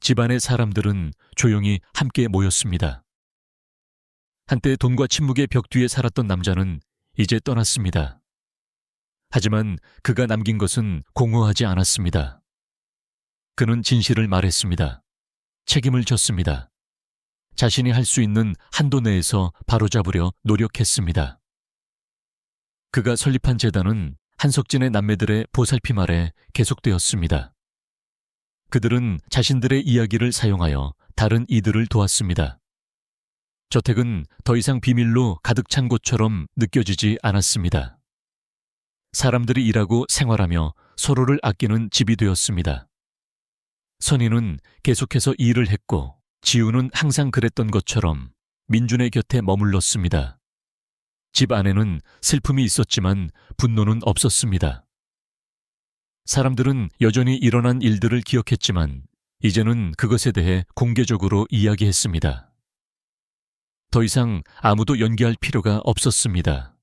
집안의 사람들은 조용히 함께 모였습니다. 한때 돈과 침묵의 벽 뒤에 살았던 남자는 이제 떠났습니다. 하지만 그가 남긴 것은 공허하지 않았습니다. 그는 진실을 말했습니다. 책임을 졌습니다. 자신이 할 수 있는 한도 내에서 바로잡으려 노력했습니다. 그가 설립한 재단은 한석진의 남매들의 보살핌 아래 계속되었습니다. 그들은 자신들의 이야기를 사용하여 다른 이들을 도왔습니다. 저택은 더 이상 비밀로 가득 찬 곳처럼 느껴지지 않았습니다. 사람들이 일하고 생활하며 서로를 아끼는 집이 되었습니다. 선희는 계속해서 일을 했고 지우는 항상 그랬던 것처럼 민준의 곁에 머물렀습니다. 집 안에는 슬픔이 있었지만 분노는 없었습니다. 사람들은 여전히 일어난 일들을 기억했지만 이제는 그것에 대해 공개적으로 이야기했습니다. 더 이상 아무도 연기할 필요가 없었습니다.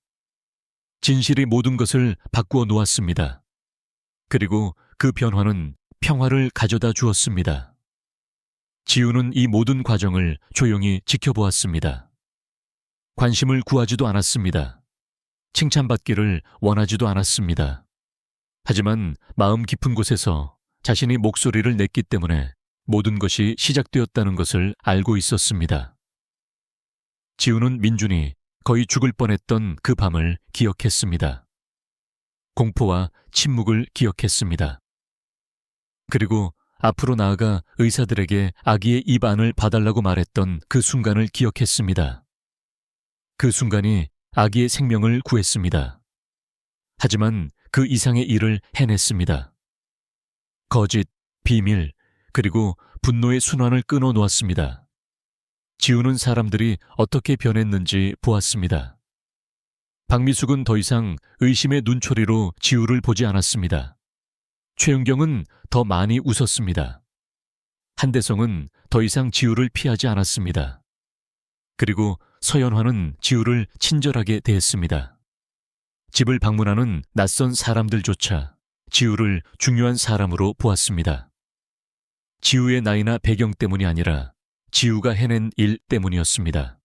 진실이 모든 것을 바꾸어 놓았습니다. 그리고 그 변화는 평화를 가져다 주었습니다. 지우는 이 모든 과정을 조용히 지켜보았습니다. 관심을 구하지도 않았습니다. 칭찬받기를 원하지도 않았습니다. 하지만 마음 깊은 곳에서 자신이 목소리를 냈기 때문에 모든 것이 시작되었다는 것을 알고 있었습니다. 지우는 민준이 거의 죽을 뻔했던 그 밤을 기억했습니다. 공포와 침묵을 기억했습니다. 그리고 앞으로 나아가 의사들에게 아기의 입 안을 봐달라고 말했던 그 순간을 기억했습니다. 그 순간이 아기의 생명을 구했습니다. 하지만 그 이상의 일을 해냈습니다. 거짓, 비밀, 그리고 분노의 순환을 끊어 놓았습니다. 지우는 사람들이 어떻게 변했는지 보았습니다. 박미숙은 더 이상 의심의 눈초리로 지우를 보지 않았습니다. 최은경은 더 많이 웃었습니다. 한대성은 더 이상 지우를 피하지 않았습니다. 그리고 서연화는 지우를 친절하게 대했습니다. 집을 방문하는 낯선 사람들조차 지우를 중요한 사람으로 보았습니다. 지우의 나이나 배경 때문이 아니라 지우가 해낸 일 때문이었습니다.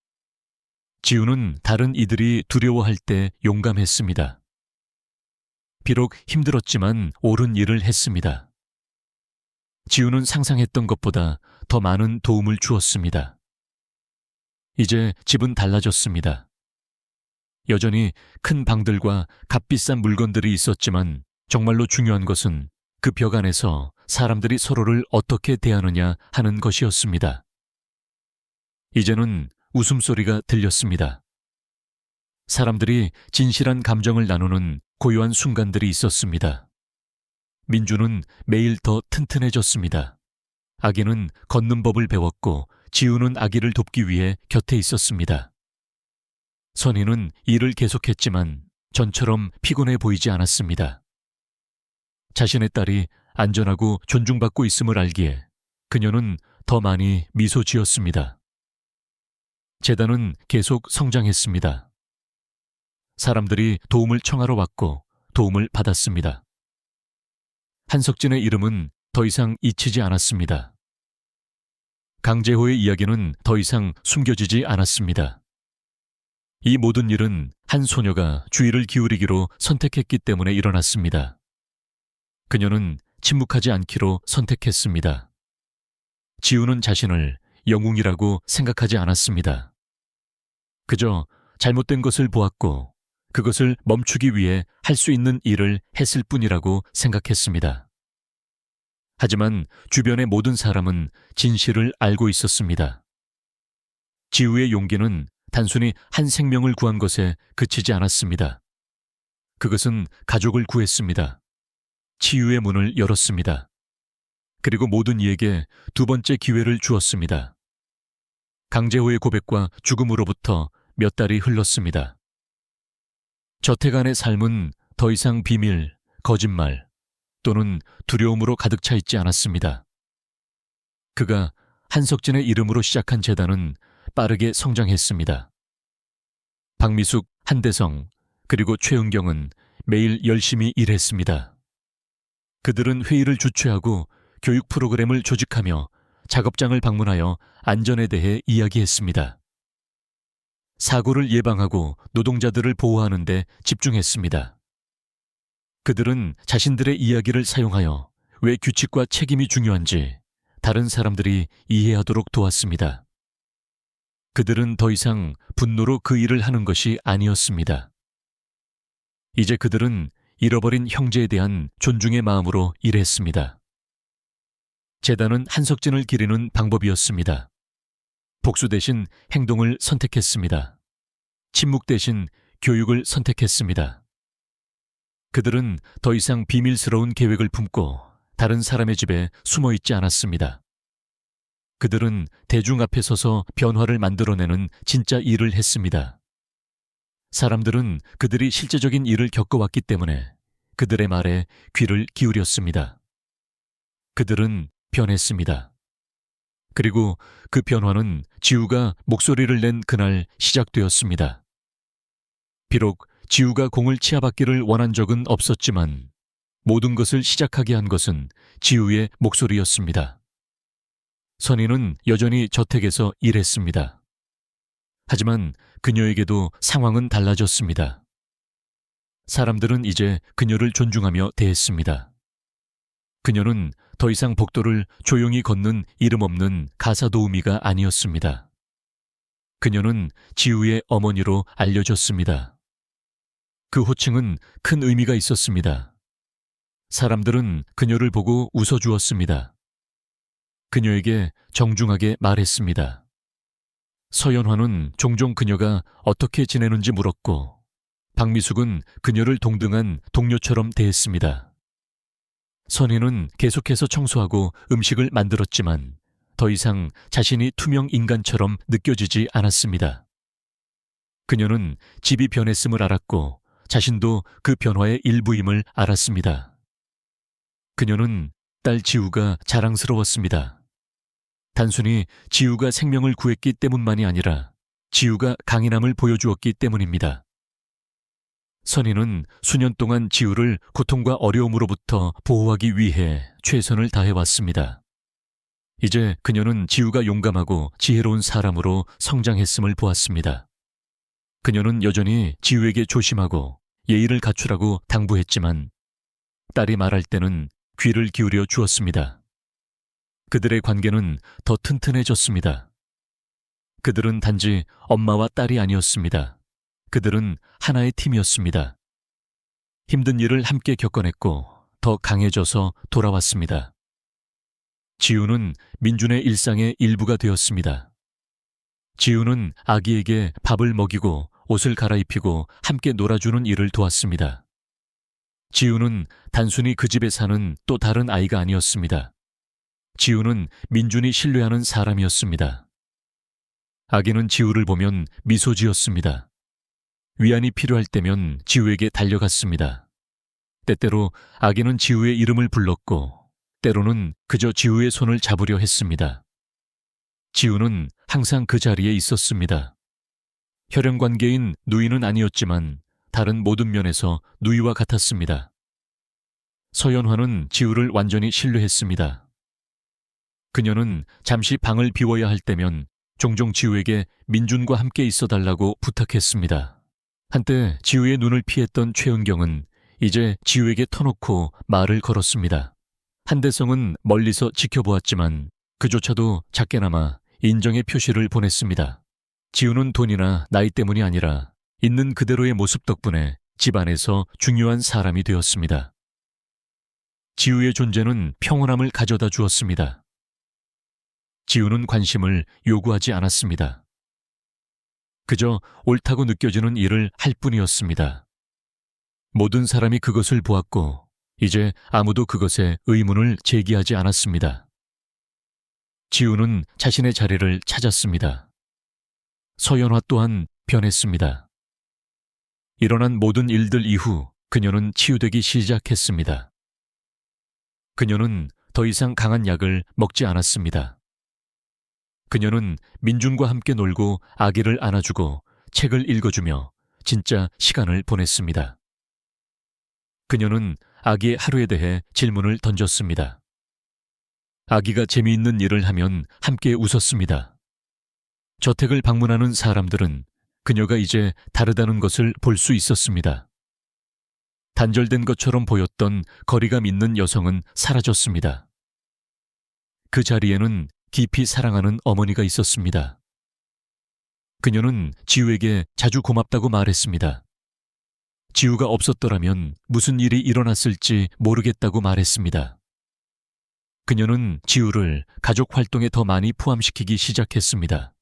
지우는 다른 이들이 두려워할 때 용감했습니다. 비록 힘들었지만 옳은 일을 했습니다. 지우는 상상했던 것보다 더 많은 도움을 주었습니다. 이제 집은 달라졌습니다. 여전히 큰 방들과 값비싼 물건들이 있었지만 정말로 중요한 것은 그 벽 안에서 사람들이 서로를 어떻게 대하느냐 하는 것이었습니다. 이제는 웃음소리가 들렸습니다. 사람들이 진실한 감정을 나누는 고요한 순간들이 있었습니다. 민주는 매일 더 튼튼해졌습니다. 아기는 걷는 법을 배웠고 지우는 아기를 돕기 위해 곁에 있었습니다. 선희는 일을 계속했지만 전처럼 피곤해 보이지 않았습니다. 자신의 딸이 안전하고 존중받고 있음을 알기에 그녀는 더 많이 미소 지었습니다. 재단은 계속 성장했습니다. 사람들이 도움을 청하러 왔고 도움을 받았습니다. 한석진의 이름은 더 이상 잊히지 않았습니다. 강재호의 이야기는 더 이상 숨겨지지 않았습니다. 이 모든 일은 한 소녀가 주의를 기울이기로 선택했기 때문에 일어났습니다. 그녀는 침묵하지 않기로 선택했습니다. 지우는 자신을 영웅이라고 생각하지 않았습니다. 그저 잘못된 것을 보았고 그것을 멈추기 위해 할 수 있는 일을 했을 뿐이라고 생각했습니다. 하지만 주변의 모든 사람은 진실을 알고 있었습니다. 지우의 용기는 단순히 한 생명을 구한 것에 그치지 않았습니다. 그것은 가족을 구했습니다. 치유의 문을 열었습니다. 그리고 모든 이에게 두 번째 기회를 주었습니다. 강재호의 고백과 죽음으로부터 몇 달이 흘렀습니다. 저택 안의 삶은 더 이상 비밀, 거짓말 또는 두려움으로 가득 차 있지 않았습니다. 그가 한석진의 이름으로 시작한 재단은 빠르게 성장했습니다. 박미숙, 한대성, 그리고 최은경은 매일 열심히 일했습니다. 그들은 회의를 주최하고 교육 프로그램을 조직하며 작업장을 방문하여 안전에 대해 이야기했습니다. 사고를 예방하고 노동자들을 보호하는 데 집중했습니다. 그들은 자신들의 이야기를 사용하여 왜 규칙과 책임이 중요한지 다른 사람들이 이해하도록 도왔습니다. 그들은 더 이상 분노로 그 일을 하는 것이 아니었습니다. 이제 그들은 잃어버린 형제에 대한 존중의 마음으로 일했습니다. 재단은 한석진을 기리는 방법이었습니다. 복수 대신 행동을 선택했습니다. 침묵 대신 교육을 선택했습니다. 그들은 더 이상 비밀스러운 계획을 품고 다른 사람의 집에 숨어 있지 않았습니다. 그들은 대중 앞에 서서 변화를 만들어내는 진짜 일을 했습니다. 사람들은 그들이 실제적인 일을 겪어왔기 때문에 그들의 말에 귀를 기울였습니다. 그들은 변했습니다. 그리고 그 변화는 지우가 목소리를 낸 그날 시작되었습니다. 비록 지우가 공을 치아받기를 원한 적은 없었지만 모든 것을 시작하게 한 것은 지우의 목소리였습니다. 선희는 여전히 저택에서 일했습니다. 하지만 그녀에게도 상황은 달라졌습니다. 사람들은 이제 그녀를 존중하며 대했습니다. 그녀는 더 이상 복도를 조용히 걷는 이름 없는 가사도우미가 아니었습니다. 그녀는 지우의 어머니로 알려졌습니다. 그 호칭은 큰 의미가 있었습니다. 사람들은 그녀를 보고 웃어주었습니다. 그녀에게 정중하게 말했습니다. 서연화는 종종 그녀가 어떻게 지내는지 물었고 박미숙은 그녀를 동등한 동료처럼 대했습니다. 선희는 계속해서 청소하고 음식을 만들었지만 더 이상 자신이 투명 인간처럼 느껴지지 않았습니다. 그녀는 집이 변했음을 알았고 자신도 그 변화의 일부임을 알았습니다. 그녀는 딸 지우가 자랑스러웠습니다. 단순히 지우가 생명을 구했기 때문만이 아니라 지우가 강인함을 보여주었기 때문입니다. 선희는 수년 동안 지우를 고통과 어려움으로부터 보호하기 위해 최선을 다해왔습니다. 이제 그녀는 지우가 용감하고 지혜로운 사람으로 성장했음을 보았습니다. 그녀는 여전히 지우에게 조심하고 예의를 갖추라고 당부했지만 딸이 말할 때는 귀를 기울여 주었습니다. 그들의 관계는 더 튼튼해졌습니다. 그들은 단지 엄마와 딸이 아니었습니다. 그들은 하나의 팀이었습니다. 힘든 일을 함께 겪어냈고 더 강해져서 돌아왔습니다. 지우는 민준의 일상의 일부가 되었습니다. 지우는 아기에게 밥을 먹이고 옷을 갈아입히고 함께 놀아주는 일을 도왔습니다. 지우는 단순히 그 집에 사는 또 다른 아이가 아니었습니다. 지우는 민준이 신뢰하는 사람이었습니다. 아기는 지우를 보면 미소 지었습니다. 위안이 필요할 때면 지우에게 달려갔습니다. 때때로 아기는 지우의 이름을 불렀고 때로는 그저 지우의 손을 잡으려 했습니다. 지우는 항상 그 자리에 있었습니다. 혈연관계인 누이는 아니었지만 다른 모든 면에서 누이와 같았습니다. 서연화는 지우를 완전히 신뢰했습니다. 그녀는 잠시 방을 비워야 할 때면 종종 지우에게 민준과 함께 있어달라고 부탁했습니다. 한때 지우의 눈을 피했던 최은경은 이제 지우에게 터놓고 말을 걸었습니다. 한대성은 멀리서 지켜보았지만 그조차도 작게나마 인정의 표시를 보냈습니다. 지우는 돈이나 나이 때문이 아니라 있는 그대로의 모습 덕분에 집안에서 중요한 사람이 되었습니다. 지우의 존재는 평온함을 가져다 주었습니다. 지우는 관심을 요구하지 않았습니다. 그저 옳다고 느껴지는 일을 할 뿐이었습니다. 모든 사람이 그것을 보았고 이제 아무도 그것에 의문을 제기하지 않았습니다. 지우는 자신의 자리를 찾았습니다. 서연화 또한 변했습니다. 일어난 모든 일들 이후 그녀는 치유되기 시작했습니다. 그녀는 더 이상 강한 약을 먹지 않았습니다. 그녀는 민준과 함께 놀고 아기를 안아주고 책을 읽어주며 진짜 시간을 보냈습니다. 그녀는 아기의 하루에 대해 질문을 던졌습니다. 아기가 재미있는 일을 하면 함께 웃었습니다. 저택을 방문하는 사람들은 그녀가 이제 다르다는 것을 볼 수 있었습니다. 단절된 것처럼 보였던 거리감 있는 여성은 사라졌습니다. 그 자리에는 깊이 사랑하는 어머니가 있었습니다. 그녀는 지우에게 자주 고맙다고 말했습니다. 지우가 없었더라면 무슨 일이 일어났을지 모르겠다고 말했습니다. 그녀는 지우를 가족 활동에 더 많이 포함시키기 시작했습니다.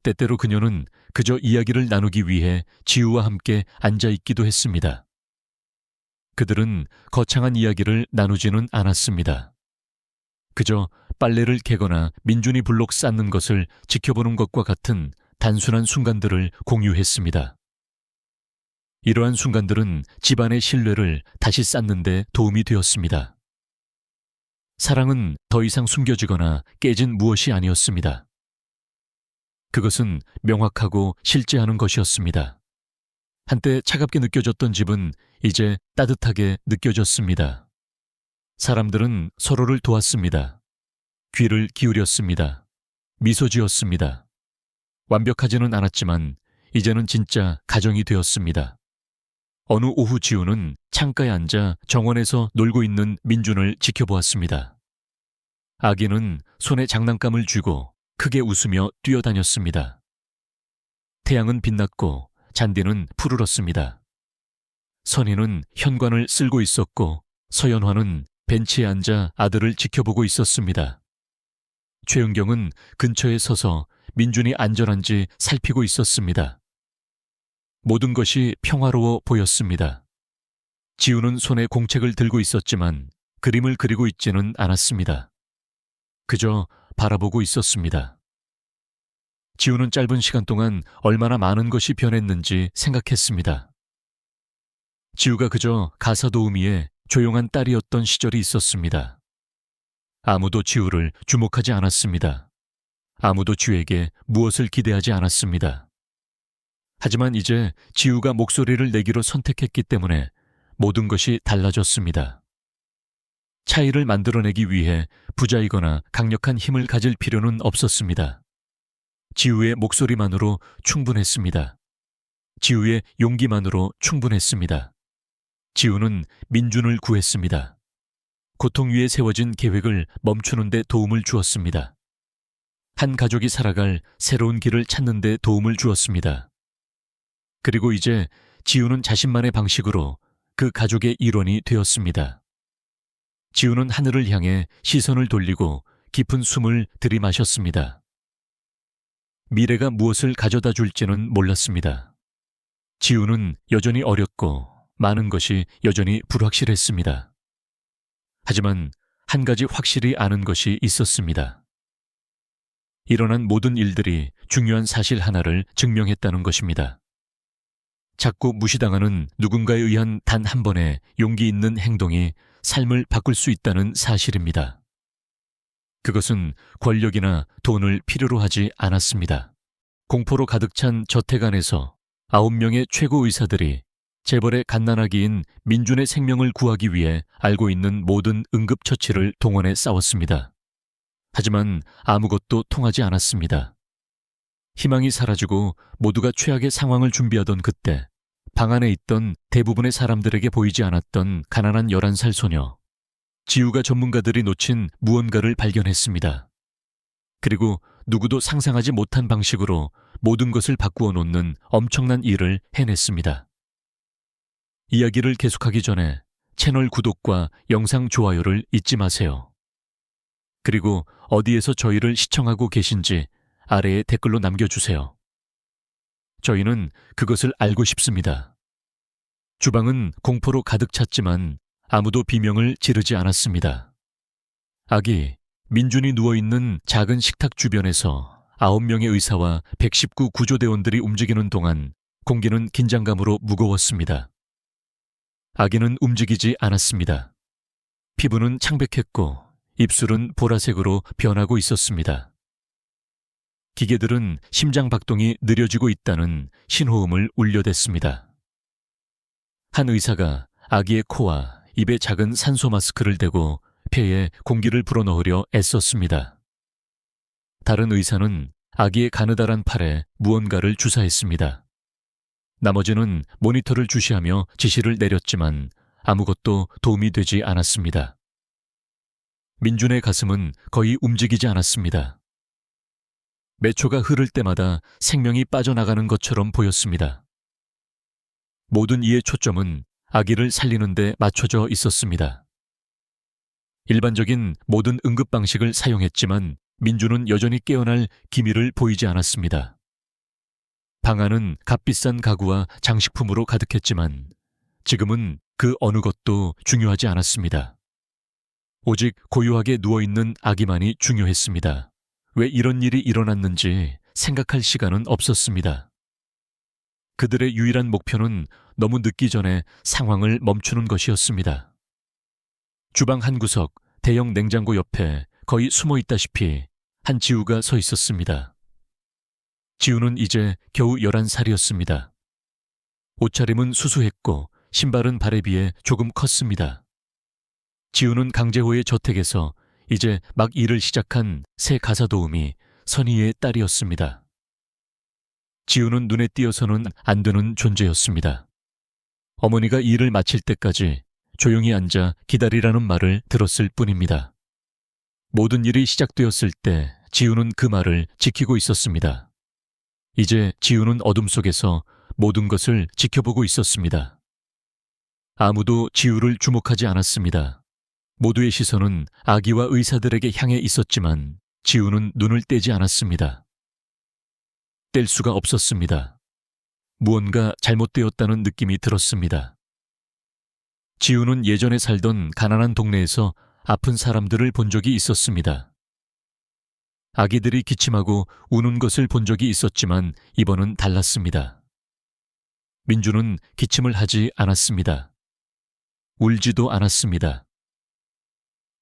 때때로 그녀는 그저 이야기를 나누기 위해 지우와 함께 앉아있기도 했습니다. 그들은 거창한 이야기를 나누지는 않았습니다. 그저 빨래를 개거나 민준이 블록 쌓는 것을 지켜보는 것과 같은 단순한 순간들을 공유했습니다. 이러한 순간들은 집안의 신뢰를 다시 쌓는 데 도움이 되었습니다. 사랑은 더 이상 숨겨지거나 깨진 무엇이 아니었습니다. 그것은 명확하고 실제하는 것이었습니다. 한때 차갑게 느껴졌던 집은 이제 따뜻하게 느껴졌습니다. 사람들은 서로를 도왔습니다. 귀를 기울였습니다. 미소 지었습니다. 완벽하지는 않았지만 이제는 진짜 가정이 되었습니다. 어느 오후 지우는 창가에 앉아 정원에서 놀고 있는 민준을 지켜보았습니다. 아기는 손에 장난감을 쥐고 크게 웃으며 뛰어다녔습니다. 태양은 빛났고 잔디는 푸르렀습니다. 선희는 현관을 쓸고 있었고 서연화는 벤치에 앉아 아들을 지켜보고 있었습니다. 최은경은 근처에 서서 민준이 안전한지 살피고 있었습니다. 모든 것이 평화로워 보였습니다. 지우는 손에 공책을 들고 있었지만 그림을 그리고 있지는 않았습니다. 그저 바라보고 있었습니다. 지우는 짧은 시간 동안 얼마나 많은 것이 변했는지 생각했습니다. 지우가 그저 가사도우미의 조용한 딸이었던 시절이 있었습니다. 아무도 지우를 주목하지 않았습니다. 아무도 지우에게 무엇을 기대하지 않았습니다. 하지만 이제 지우가 목소리를 내기로 선택했기 때문에 모든 것이 달라졌습니다. 차이를 만들어내기 위해 부자이거나 강력한 힘을 가질 필요는 없었습니다. 지우의 목소리만으로 충분했습니다. 지우의 용기만으로 충분했습니다. 지우는 민준을 구했습니다. 고통 위에 세워진 계획을 멈추는 데 도움을 주었습니다. 한 가족이 살아갈 새로운 길을 찾는 데 도움을 주었습니다. 그리고 이제 지우는 자신만의 방식으로 그 가족의 일원이 되었습니다. 지우는 하늘을 향해 시선을 돌리고 깊은 숨을 들이마셨습니다. 미래가 무엇을 가져다 줄지는 몰랐습니다. 지우는 여전히 어렸고 많은 것이 여전히 불확실했습니다. 하지만 한 가지 확실히 아는 것이 있었습니다. 일어난 모든 일들이 중요한 사실 하나를 증명했다는 것입니다. 자꾸 무시당하는 누군가에 의한 단 한 번의 용기 있는 행동이 삶을 바꿀 수 있다는 사실입니다. 그것은 권력이나 돈을 필요로 하지 않았습니다. 공포로 가득 찬 저택 안에서 9명의 최고 의사들이 재벌의 갓난아기인 민준의 생명을 구하기 위해 알고 있는 모든 응급처치를 동원해 싸웠습니다. 하지만 아무것도 통하지 않았습니다. 희망이 사라지고 모두가 최악의 상황을 준비하던 그때 방 안에 있던 대부분의 사람들에게 보이지 않았던 가난한 11살 소녀. 지우가 전문가들이 놓친 무언가를 발견했습니다. 그리고 누구도 상상하지 못한 방식으로 모든 것을 바꾸어 놓는 엄청난 일을 해냈습니다. 이야기를 계속하기 전에 채널 구독과 영상 좋아요를 잊지 마세요. 그리고 어디에서 저희를 시청하고 계신지 아래에 댓글로 남겨주세요. 저희는 그것을 알고 싶습니다. 주방은 공포로 가득 찼지만 아무도 비명을 지르지 않았습니다. 아기 민준이 누워있는 작은 식탁 주변에서 9명의 의사와 119 구조대원들이 움직이는 동안 공기는 긴장감으로 무거웠습니다. 아기는 움직이지 않았습니다. 피부는 창백했고 입술은 보라색으로 변하고 있었습니다. 기계들은 심장 박동이 느려지고 있다는 신호음을 울려댔습니다. 한 의사가 아기의 코와 입에 작은 산소 마스크를 대고 폐에 공기를 불어넣으려 애썼습니다. 다른 의사는 아기의 가느다란 팔에 무언가를 주사했습니다. 나머지는 모니터를 주시하며 지시를 내렸지만 아무것도 도움이 되지 않았습니다. 민준의 가슴은 거의 움직이지 않았습니다. 몇 초가 흐를 때마다 생명이 빠져나가는 것처럼 보였습니다. 모든 이의 초점은 아기를 살리는 데 맞춰져 있었습니다. 일반적인 모든 응급 방식을 사용했지만 민준은 여전히 깨어날 기미를 보이지 않았습니다. 방 안은 값비싼 가구와 장식품으로 가득했지만 지금은 그 어느 것도 중요하지 않았습니다. 오직 고요하게 누워있는 아기만이 중요했습니다. 왜 이런 일이 일어났는지 생각할 시간은 없었습니다. 그들의 유일한 목표는 너무 늦기 전에 상황을 멈추는 것이었습니다. 주방 한 구석, 대형 냉장고 옆에 거의 숨어 있다시피 한 지우가 서 있었습니다. 지우는 이제 겨우 11살이었습니다. 옷차림은 수수했고 신발은 발에 비해 조금 컸습니다. 지우는 강재호의 저택에서 이제 막 일을 시작한 새 가사도우미 선희의 딸이었습니다. 지우는 눈에 띄어서는 안 되는 존재였습니다. 어머니가 일을 마칠 때까지 조용히 앉아 기다리라는 말을 들었을 뿐입니다. 모든 일이 시작되었을 때 지우는 그 말을 지키고 있었습니다. 이제 지우는 어둠 속에서 모든 것을 지켜보고 있었습니다. 아무도 지우를 주목하지 않았습니다. 모두의 시선은 아기와 의사들에게 향해 있었지만 지우는 눈을 떼지 않았습니다. 뗄 수가 없었습니다. 무언가 잘못되었다는 느낌이 들었습니다. 지우는 예전에 살던 가난한 동네에서 아픈 사람들을 본 적이 있었습니다. 아기들이 기침하고 우는 것을 본 적이 있었지만 이번은 달랐습니다. 민주는 기침을 하지 않았습니다. 울지도 않았습니다.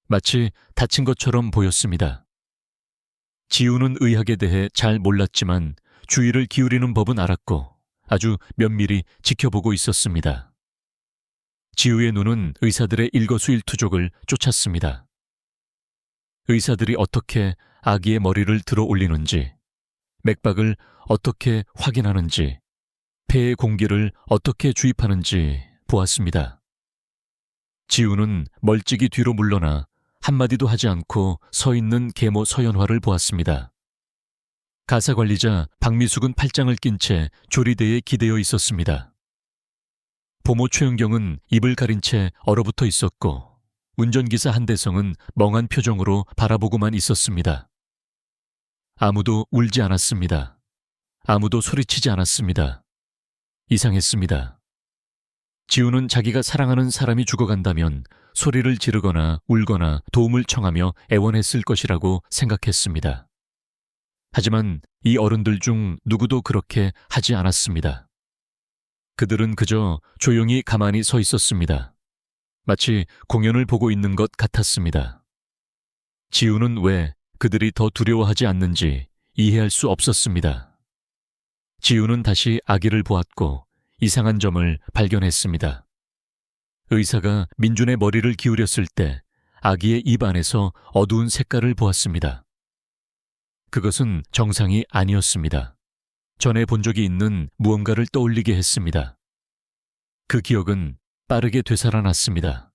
마치 다친 것처럼 보였습니다. 지우는 의학에 대해 잘 몰랐지만 주의를 기울이는 법은 알았고 아주 면밀히 지켜보고 있었습니다. 지우의 눈은 의사들의 일거수일투족을 쫓았습니다. 의사들이 어떻게 아기의 머리를 들어 올리는지, 맥박을 어떻게 확인하는지, 폐의 공기를 어떻게 주입하는지 보았습니다. 지우는 멀찍이 뒤로 물러나 한마디도 하지 않고 서 있는 계모 서연화를 보았습니다. 가사관리자 박미숙은 팔짱을 낀 채 조리대에 기대어 있었습니다. 보모 최은경은 입을 가린 채 얼어붙어 있었고 운전기사 한대성은 멍한 표정으로 바라보고만 있었습니다. 아무도 울지 않았습니다. 아무도 소리치지 않았습니다. 이상했습니다. 지우는 자기가 사랑하는 사람이 죽어간다면 소리를 지르거나 울거나 도움을 청하며 애원했을 것이라고 생각했습니다. 하지만 이 어른들 중 누구도 그렇게 하지 않았습니다. 그들은 그저 조용히 가만히 서 있었습니다. 마치 공연을 보고 있는 것 같았습니다. 지우는 왜 그들이 더 두려워하지 않는지 이해할 수 없었습니다. 지우는 다시 아기를 보았고 이상한 점을 발견했습니다. 의사가 민준의 머리를 기울였을 때 아기의 입 안에서 어두운 색깔을 보았습니다. 그것은 정상이 아니었습니다. 전에 본 적이 있는 무언가를 떠올리게 했습니다. 그 기억은 빠르게 되살아났습니다.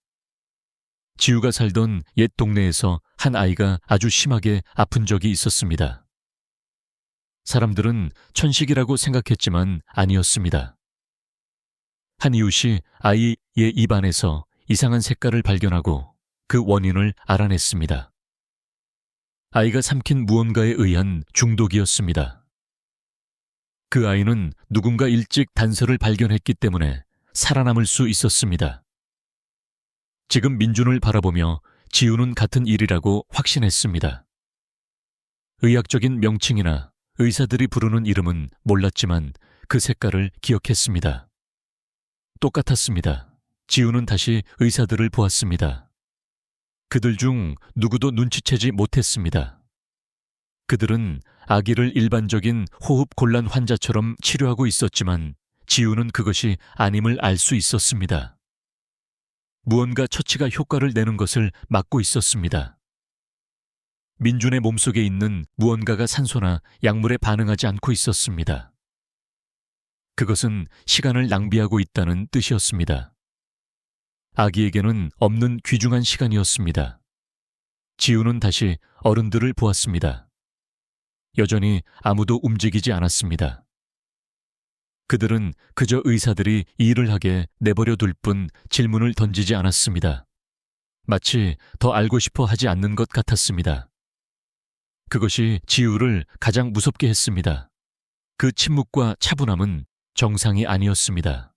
지우가 살던 옛 동네에서 한 아이가 아주 심하게 아픈 적이 있었습니다. 사람들은 천식이라고 생각했지만 아니었습니다. 한 이웃이 아이의 입 안에서 이상한 색깔을 발견하고 그 원인을 알아냈습니다. 아이가 삼킨 무언가에 의한 중독이었습니다. 그 아이는 누군가 일찍 단서를 발견했기 때문에 살아남을 수 있었습니다. 지금 민준을 바라보며 지우는 같은 일이라고 확신했습니다. 의학적인 명칭이나 의사들이 부르는 이름은 몰랐지만 그 색깔을 기억했습니다. 똑같았습니다. 지우는 다시 의사들을 보았습니다. 그들 중 누구도 눈치채지 못했습니다. 그들은 아기를 일반적인 호흡 곤란 환자처럼 치료하고 있었지만 지우는 그것이 아님을 알 수 있었습니다. 무언가 처치가 효과를 내는 것을 막고 있었습니다. 민준의 몸속에 있는 무언가가 산소나 약물에 반응하지 않고 있었습니다. 그것은 시간을 낭비하고 있다는 뜻이었습니다. 아기에게는 없는 귀중한 시간이었습니다. 지우는 다시 어른들을 보았습니다. 여전히 아무도 움직이지 않았습니다. 그들은 그저 의사들이 일을 하게 내버려 둘 뿐 질문을 던지지 않았습니다. 마치 더 알고 싶어 하지 않는 것 같았습니다. 그것이 지우를 가장 무섭게 했습니다. 그 침묵과 차분함은 정상이 아니었습니다.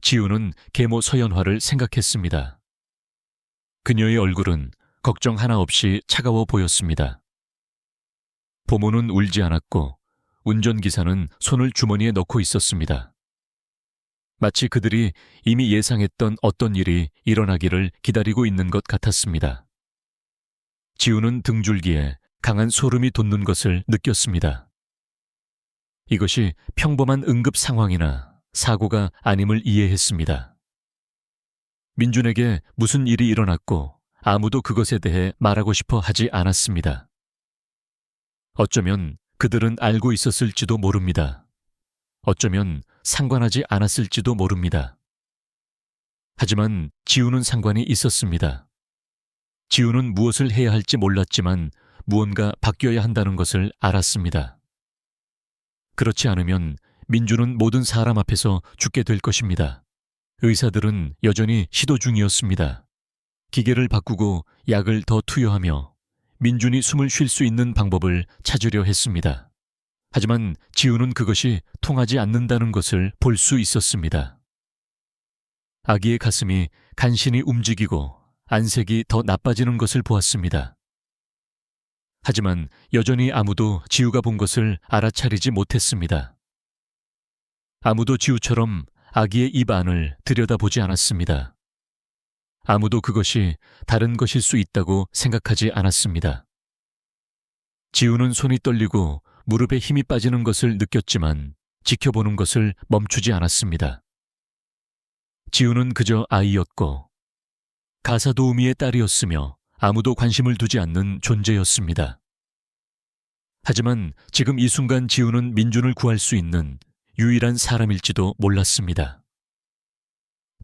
지우는 계모 서연화를 생각했습니다. 그녀의 얼굴은 걱정 하나 없이 차가워 보였습니다. 보모는 울지 않았고 운전기사는 손을 주머니에 넣고 있었습니다. 마치 그들이 이미 예상했던 어떤 일이 일어나기를 기다리고 있는 것 같았습니다. 지우는 등줄기에 강한 소름이 돋는 것을 느꼈습니다. 이것이 평범한 응급 상황이나 사고가 아님을 이해했습니다. 민준에게 무슨 일이 일어났고 아무도 그것에 대해 말하고 싶어 하지 않았습니다. 어쩌면 그들은 알고 있었을지도 모릅니다. 어쩌면 상관하지 않았을지도 모릅니다. 하지만 지우는 상관이 있었습니다. 지우는 무엇을 해야 할지 몰랐지만 무언가 바뀌어야 한다는 것을 알았습니다. 그렇지 않으면 민준은 모든 사람 앞에서 죽게 될 것입니다. 의사들은 여전히 시도 중이었습니다. 기계를 바꾸고 약을 더 투여하며 민준이 숨을 쉴 수 있는 방법을 찾으려 했습니다. 하지만 지우는 그것이 통하지 않는다는 것을 볼 수 있었습니다. 아기의 가슴이 간신히 움직이고 안색이 더 나빠지는 것을 보았습니다. 하지만 여전히 아무도 지우가 본 것을 알아차리지 못했습니다. 아무도 지우처럼 아기의 입 안을 들여다보지 않았습니다. 아무도 그것이 다른 것일 수 있다고 생각하지 않았습니다. 지우는 손이 떨리고 무릎에 힘이 빠지는 것을 느꼈지만 지켜보는 것을 멈추지 않았습니다. 지우는 그저 아이였고 가사 도우미의 딸이었으며 아무도 관심을 두지 않는 존재였습니다. 하지만 지금 이 순간 지우는 민준을 구할 수 있는 유일한 사람일지도 몰랐습니다.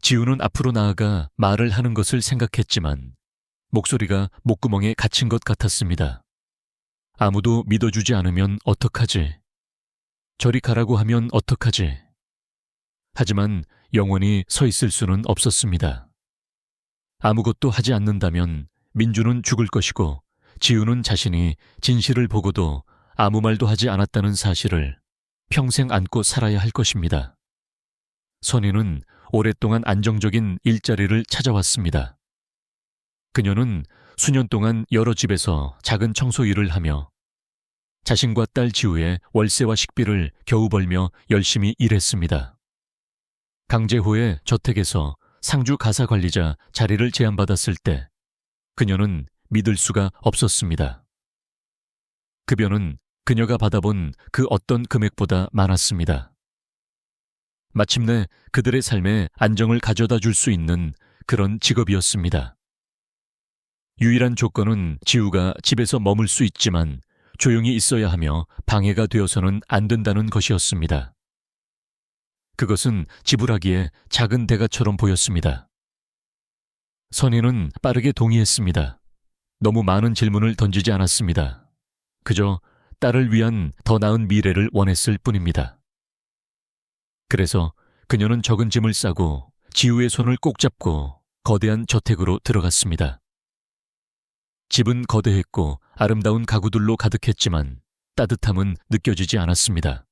지우는 앞으로 나아가 말을 하는 것을 생각했지만 목소리가 목구멍에 갇힌 것 같았습니다. 아무도 믿어주지 않으면 어떡하지? 저리 가라고 하면 어떡하지? 하지만 영원히 서 있을 수는 없었습니다. 아무것도 하지 않는다면 민준은 죽을 것이고 지우는 자신이 진실을 보고도 아무 말도 하지 않았다는 사실을 평생 안고 살아야 할 것입니다. 선희는 오랫동안 안정적인 일자리를 찾아왔습니다. 그녀는 수년 동안 여러 집에서 작은 청소 일을 하며 자신과 딸 지우의 월세와 식비를 겨우 벌며 열심히 일했습니다. 강제호의 저택에서 상주 가사관리자 자리를 제안받았을 때 그녀는 믿을 수가 없었습니다. 급여는 그녀가 받아본 그 어떤 금액보다 많았습니다. 마침내 그들의 삶에 안정을 가져다 줄 수 있는 그런 직업이었습니다. 유일한 조건은 지우가 집에서 머물 수 있지만 조용히 있어야 하며 방해가 되어서는 안 된다는 것이었습니다. 그것은 지불하기에 작은 대가처럼 보였습니다. 선희는 빠르게 동의했습니다. 너무 많은 질문을 던지지 않았습니다. 그저 딸을 위한 더 나은 미래를 원했을 뿐입니다. 그래서 그녀는 적은 짐을 싸고 지우의 손을 꼭 잡고 거대한 저택으로 들어갔습니다. 집은 거대했고 아름다운 가구들로 가득했지만 따뜻함은 느껴지지 않았습니다.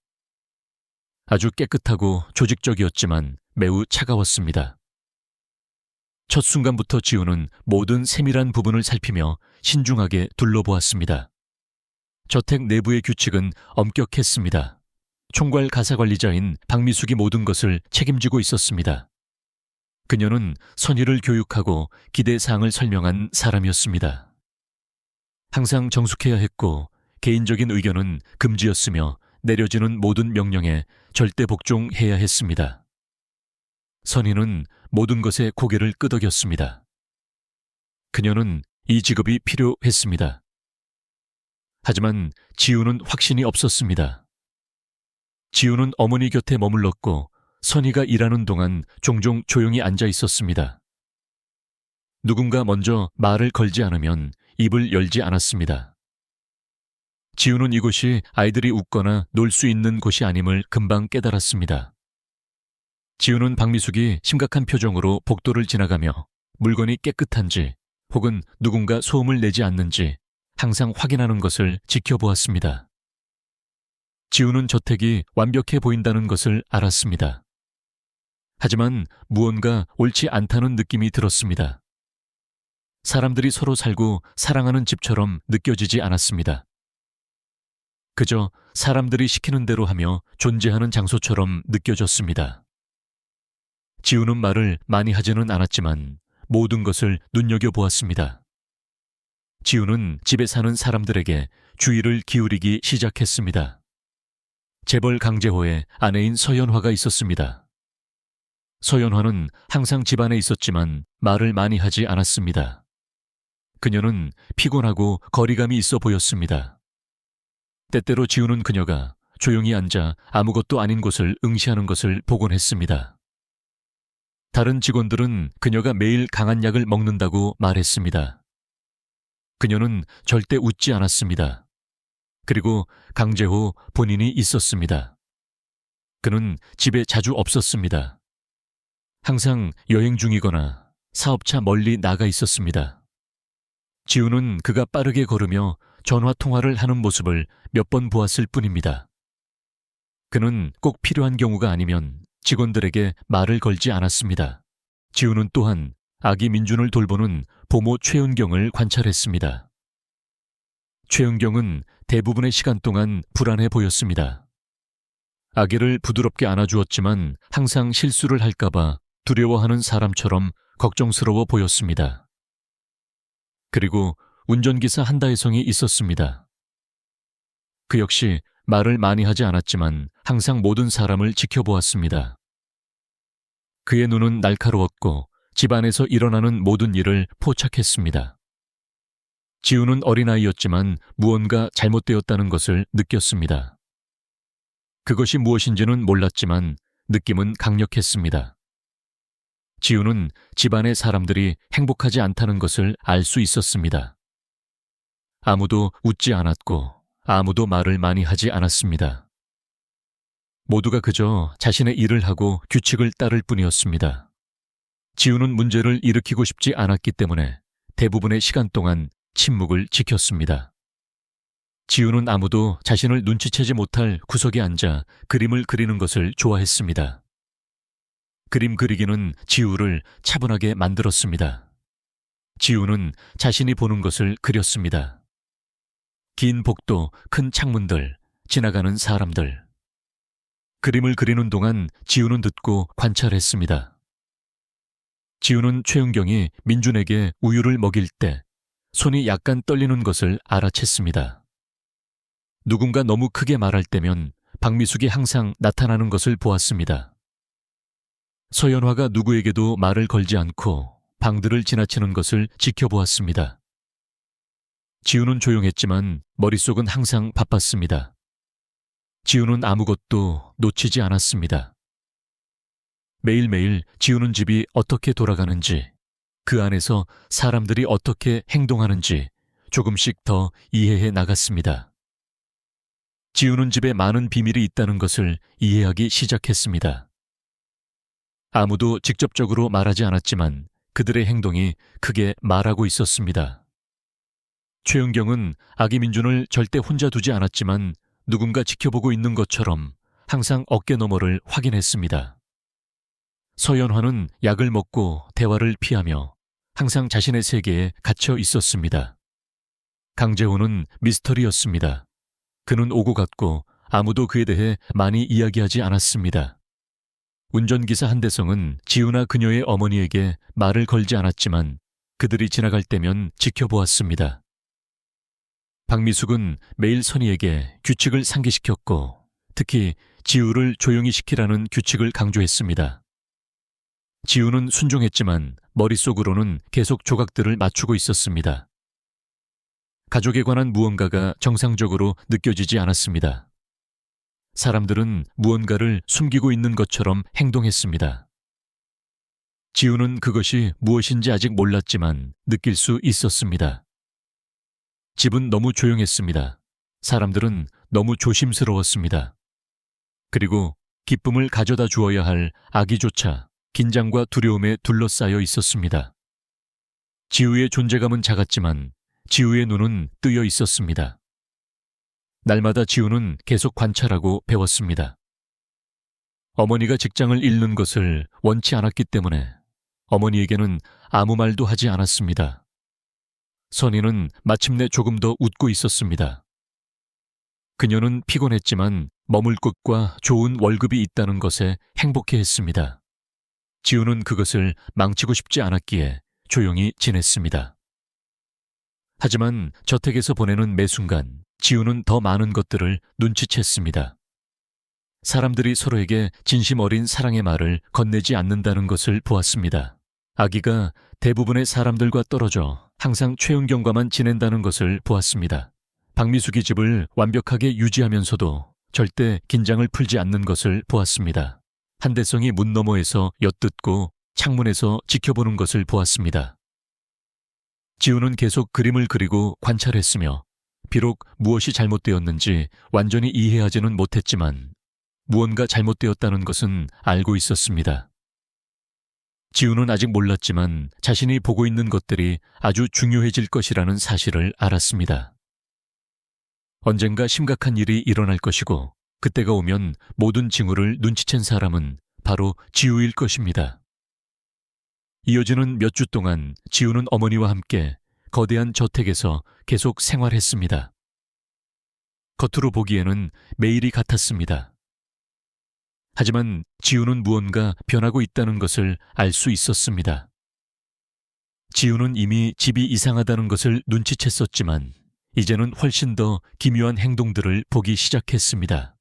아주 깨끗하고 조직적이었지만 매우 차가웠습니다. 첫 순간부터 지우는 모든 세밀한 부분을 살피며 신중하게 둘러보았습니다. 저택 내부의 규칙은 엄격했습니다. 총괄 가사관리자인 박미숙이 모든 것을 책임지고 있었습니다. 그녀는 선의를 교육하고 기대사항을 설명한 사람이었습니다. 항상 정숙해야 했고 개인적인 의견은 금지였으며 내려지는 모든 명령에 절대 복종해야 했습니다. 선의는 모든 것에 고개를 끄덕였습니다. 그녀는 이 직업이 필요했습니다. 하지만 지우는 확신이 없었습니다. 지우는 어머니 곁에 머물렀고 선희가 일하는 동안 종종 조용히 앉아 있었습니다. 누군가 먼저 말을 걸지 않으면 입을 열지 않았습니다. 지우는 이곳이 아이들이 웃거나 놀 수 있는 곳이 아님을 금방 깨달았습니다. 지우는 박미숙이 심각한 표정으로 복도를 지나가며 물건이 깨끗한지 혹은 누군가 소음을 내지 않는지 항상 확인하는 것을 지켜보았습니다. 지우는 저택이 완벽해 보인다는 것을 알았습니다. 하지만 무언가 옳지 않다는 느낌이 들었습니다. 사람들이 서로 살고 사랑하는 집처럼 느껴지지 않았습니다. 그저 사람들이 시키는 대로 하며 존재하는 장소처럼 느껴졌습니다. 지우는 말을 많이 하지는 않았지만 모든 것을 눈여겨보았습니다. 지우는 집에 사는 사람들에게 주의를 기울이기 시작했습니다. 재벌 강재호의 아내인 서연화가 있었습니다. 서연화는 항상 집안에 있었지만 말을 많이 하지 않았습니다. 그녀는 피곤하고 거리감이 있어 보였습니다. 때때로 지우는 그녀가 조용히 앉아 아무것도 아닌 곳을 응시하는 것을 보곤 했습니다. 다른 직원들은 그녀가 매일 강한 약을 먹는다고 말했습니다. 그녀는 절대 웃지 않았습니다. 그리고 강재호 본인이 있었습니다. 그는 집에 자주 없었습니다. 항상 여행 중이거나 사업차 멀리 나가 있었습니다. 지우는 그가 빠르게 걸으며 전화 통화를 하는 모습을 몇 번 보았을 뿐입니다. 그는 꼭 필요한 경우가 아니면 직원들에게 말을 걸지 않았습니다. 지우는 또한 아기 민준을 돌보는 보모 최은경을 관찰했습니다. 최은경은 대부분의 시간 동안 불안해 보였습니다. 아기를 부드럽게 안아주었지만 항상 실수를 할까봐 두려워하는 사람처럼 걱정스러워 보였습니다. 그리고 운전기사 한다혜성이 있었습니다. 그 역시 말을 많이 하지 않았지만 항상 모든 사람을 지켜보았습니다. 그의 눈은 날카로웠고 집안에서 일어나는 모든 일을 포착했습니다. 지우는 어린아이였지만 무언가 잘못되었다는 것을 느꼈습니다. 그것이 무엇인지는 몰랐지만 느낌은 강력했습니다. 지우는 집안의 사람들이 행복하지 않다는 것을 알 수 있었습니다. 아무도 웃지 않았고 아무도 말을 많이 하지 않았습니다. 모두가 그저 자신의 일을 하고 규칙을 따를 뿐이었습니다. 지우는 문제를 일으키고 싶지 않았기 때문에 대부분의 시간 동안 침묵을 지켰습니다. 지우는 아무도 자신을 눈치채지 못할 구석에 앉아 그림을 그리는 것을 좋아했습니다. 그림 그리기는 지우를 차분하게 만들었습니다. 지우는 자신이 보는 것을 그렸습니다. 긴 복도, 큰 창문들, 지나가는 사람들. 그림을 그리는 동안 지우는 듣고 관찰했습니다. 지우는 최은경이 민준에게 우유를 먹일 때 손이 약간 떨리는 것을 알아챘습니다. 누군가 너무 크게 말할 때면 박미숙이 항상 나타나는 것을 보았습니다. 서연화가 누구에게도 말을 걸지 않고 방들을 지나치는 것을 지켜보았습니다. 지우는 조용했지만 머릿속은 항상 바빴습니다. 지우는 아무것도 놓치지 않았습니다. 매일매일 지우는 집이 어떻게 돌아가는지, 그 안에서 사람들이 어떻게 행동하는지 조금씩 더 이해해 나갔습니다. 지우는 집에 많은 비밀이 있다는 것을 이해하기 시작했습니다. 아무도 직접적으로 말하지 않았지만 그들의 행동이 크게 말하고 있었습니다. 최은경은 아기 민준을 절대 혼자 두지 않았지만 누군가 지켜보고 있는 것처럼 항상 어깨 너머를 확인했습니다. 서연화는 약을 먹고 대화를 피하며 항상 자신의 세계에 갇혀 있었습니다. 강재호는 미스터리였습니다. 그는 오고 갔고 아무도 그에 대해 많이 이야기하지 않았습니다. 운전기사 한대성은 지우나 그녀의 어머니에게 말을 걸지 않았지만 그들이 지나갈 때면 지켜보았습니다. 박미숙은 매일 선희에게 규칙을 상기시켰고 특히 지우를 조용히 시키라는 규칙을 강조했습니다. 지우는 순종했지만 머릿속으로는 계속 조각들을 맞추고 있었습니다. 가족에 관한 무언가가 정상적으로 느껴지지 않았습니다. 사람들은 무언가를 숨기고 있는 것처럼 행동했습니다. 지우는 그것이 무엇인지 아직 몰랐지만 느낄 수 있었습니다. 집은 너무 조용했습니다. 사람들은 너무 조심스러웠습니다. 그리고 기쁨을 가져다 주어야 할 아기조차 긴장과 두려움에 둘러싸여 있었습니다. 지우의 존재감은 작았지만 지우의 눈은 뜨여 있었습니다. 날마다 지우는 계속 관찰하고 배웠습니다. 어머니가 직장을 잃는 것을 원치 않았기 때문에 어머니에게는 아무 말도 하지 않았습니다. 선희는 마침내 조금 더 웃고 있었습니다. 그녀는 피곤했지만 머물 곳과 좋은 월급이 있다는 것에 행복해했습니다. 지우는 그것을 망치고 싶지 않았기에 조용히 지냈습니다. 하지만 저택에서 보내는 매 순간 지우는 더 많은 것들을 눈치챘습니다. 사람들이 서로에게 진심 어린 사랑의 말을 건네지 않는다는 것을 보았습니다. 아기가 대부분의 사람들과 떨어져 항상 최은경과만 지낸다는 것을 보았습니다. 박미숙이 집을 완벽하게 유지하면서도 절대 긴장을 풀지 않는 것을 보았습니다. 한대성이 문 너머에서 엿듣고 창문에서 지켜보는 것을 보았습니다. 지우는 계속 그림을 그리고 관찰했으며 비록 무엇이 잘못되었는지 완전히 이해하지는 못했지만 무언가 잘못되었다는 것은 알고 있었습니다. 지우는 아직 몰랐지만 자신이 보고 있는 것들이 아주 중요해질 것이라는 사실을 알았습니다. 언젠가 심각한 일이 일어날 것이고 그때가 오면 모든 징후를 눈치챈 사람은 바로 지우일 것입니다. 이어지는 몇 주 동안 지우는 어머니와 함께 거대한 저택에서 계속 생활했습니다. 겉으로 보기에는 매일이 같았습니다. 하지만 지우는 무언가 변하고 있다는 것을 알 수 있었습니다. 지우는 이미 집이 이상하다는 것을 눈치챘었지만 이제는 훨씬 더 기묘한 행동들을 보기 시작했습니다.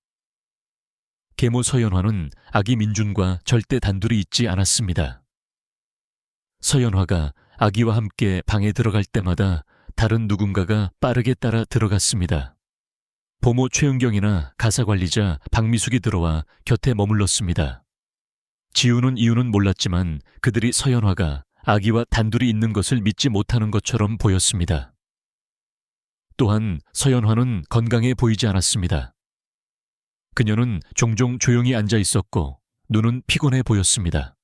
계모 서연화는 아기 민준과 절대 단둘이 있지 않았습니다. 서연화가 아기와 함께 방에 들어갈 때마다 다른 누군가가 빠르게 따라 들어갔습니다. 보모 최은경이나 가사관리자 박미숙이 들어와 곁에 머물렀습니다. 지우는 이유는 몰랐지만 그들이 서연화가 아기와 단둘이 있는 것을 믿지 못하는 것처럼 보였습니다. 또한 서연화는 건강해 보이지 않았습니다. 그녀는 종종 조용히 앉아 있었고 눈은 피곤해 보였습니다.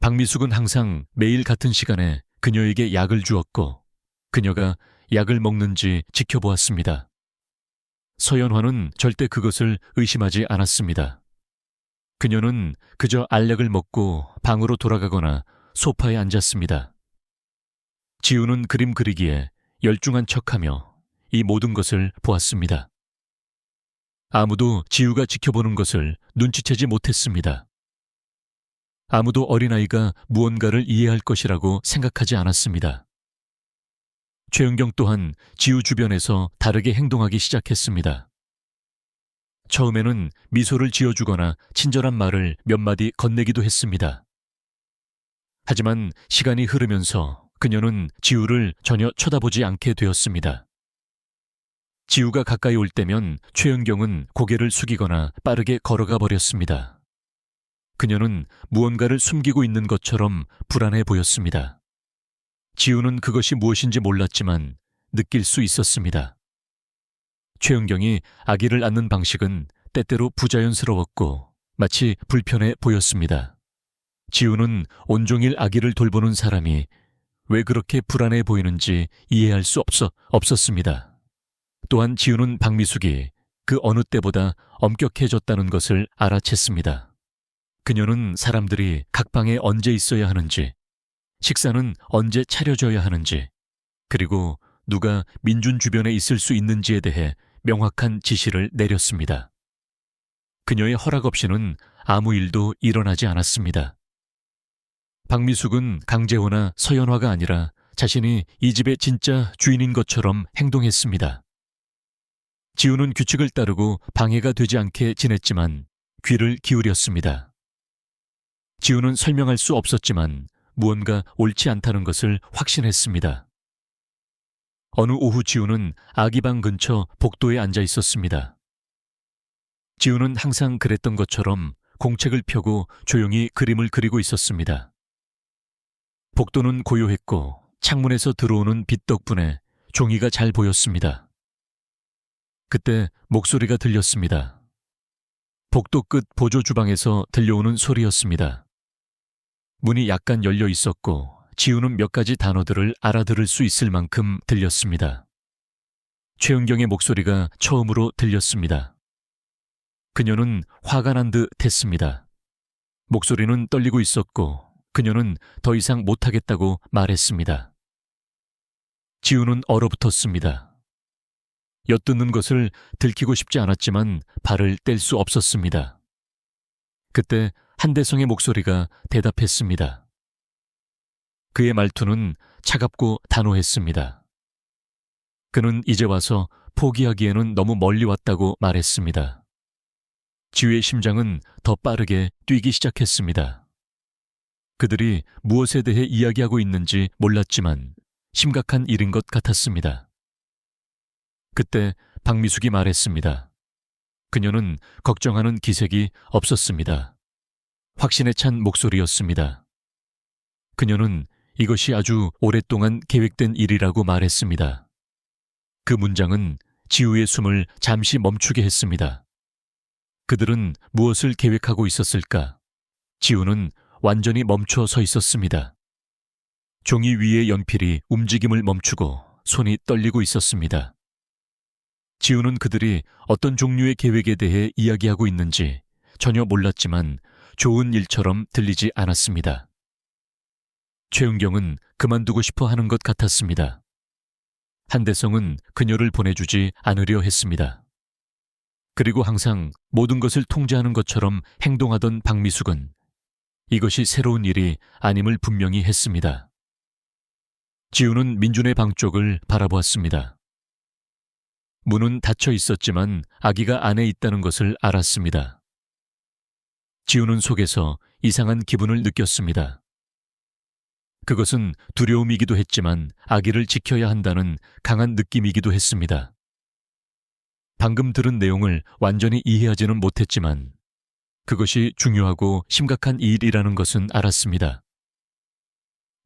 박미숙은 항상 매일 같은 시간에 그녀에게 약을 주었고 그녀가 약을 먹는지 지켜보았습니다. 서연화는 절대 그것을 의심하지 않았습니다. 그녀는 그저 알약을 먹고 방으로 돌아가거나 소파에 앉았습니다. 지우는 그림 그리기에 열중한 척하며 이 모든 것을 보았습니다. 아무도 지우가 지켜보는 것을 눈치채지 못했습니다. 아무도 어린아이가 무언가를 이해할 것이라고 생각하지 않았습니다. 최은경 또한 지우 주변에서 다르게 행동하기 시작했습니다. 처음에는 미소를 지어주거나 친절한 말을 몇 마디 건네기도 했습니다. 하지만 시간이 흐르면서 그녀는 지우를 전혀 쳐다보지 않게 되었습니다. 지우가 가까이 올 때면 최은경은 고개를 숙이거나 빠르게 걸어가 버렸습니다. 그녀는 무언가를 숨기고 있는 것처럼 불안해 보였습니다. 지우는 그것이 무엇인지 몰랐지만 느낄 수 있었습니다. 최은경이 아기를 안는 방식은 때때로 부자연스러웠고 마치 불편해 보였습니다. 지우는 온종일 아기를 돌보는 사람이 왜 그렇게 불안해 보이는지 이해할 수 없었습니다. 또한 지우는 박미숙이 그 어느 때보다 엄격해졌다는 것을 알아챘습니다. 그녀는 사람들이 각 방에 언제 있어야 하는지, 식사는 언제 차려져야 하는지, 그리고 누가 민준 주변에 있을 수 있는지에 대해 명확한 지시를 내렸습니다. 그녀의 허락 없이는 아무 일도 일어나지 않았습니다. 박미숙은 강재호나 서연화가 아니라 자신이 이 집의 진짜 주인인 것처럼 행동했습니다. 지우는 규칙을 따르고 방해가 되지 않게 지냈지만 귀를 기울였습니다. 지우는 설명할 수 없었지만 무언가 옳지 않다는 것을 확신했습니다. 어느 오후 지우는 아기 방 근처 복도에 앉아 있었습니다. 지우는 항상 그랬던 것처럼 공책을 펴고 조용히 그림을 그리고 있었습니다. 복도는 고요했고 창문에서 들어오는 빛 덕분에 종이가 잘 보였습니다. 그때 목소리가 들렸습니다. 복도 끝 보조 주방에서 들려오는 소리였습니다. 문이 약간 열려 있었고 지우는 몇 가지 단어들을 알아들을 수 있을 만큼 들렸습니다. 최은경의 목소리가 처음으로 들렸습니다. 그녀는 화가 난 듯 했습니다. 목소리는 떨리고 있었고 그녀는 더 이상 못하겠다고 말했습니다. 지우는 얼어붙었습니다. 엿듣는 것을 들키고 싶지 않았지만 발을 뗄 수 없었습니다. 그때 한대성의 목소리가 대답했습니다. 그의 말투는 차갑고 단호했습니다. 그는 이제 와서 포기하기에는 너무 멀리 왔다고 말했습니다. 지우의 심장은 더 빠르게 뛰기 시작했습니다. 그들이 무엇에 대해 이야기하고 있는지 몰랐지만 심각한 일인 것 같았습니다. 그때 박미숙이 말했습니다. 그녀는 걱정하는 기색이 없었습니다. 확신에 찬 목소리였습니다. 그녀는 이것이 아주 오랫동안 계획된 일이라고 말했습니다. 그 문장은 지우의 숨을 잠시 멈추게 했습니다. 그들은 무엇을 계획하고 있었을까? 지우는 완전히 멈춰 서 있었습니다. 종이 위의 연필이 움직임을 멈추고 손이 떨리고 있었습니다. 지우는 그들이 어떤 종류의 계획에 대해 이야기하고 있는지 전혀 몰랐지만 좋은 일처럼 들리지 않았습니다. 최은경은 그만두고 싶어 하는 것 같았습니다. 한대성은 그녀를 보내주지 않으려 했습니다. 그리고 항상 모든 것을 통제하는 것처럼 행동하던 박미숙은 이것이 새로운 일이 아님을 분명히 했습니다. 지우는 민준의 방 쪽을 바라보았습니다. 문은 닫혀 있었지만 아기가 안에 있다는 것을 알았습니다. 지우는 속에서 이상한 기분을 느꼈습니다. 그것은 두려움이기도 했지만 아기를 지켜야 한다는 강한 느낌이기도 했습니다. 방금 들은 내용을 완전히 이해하지는 못했지만 그것이 중요하고 심각한 일이라는 것은 알았습니다.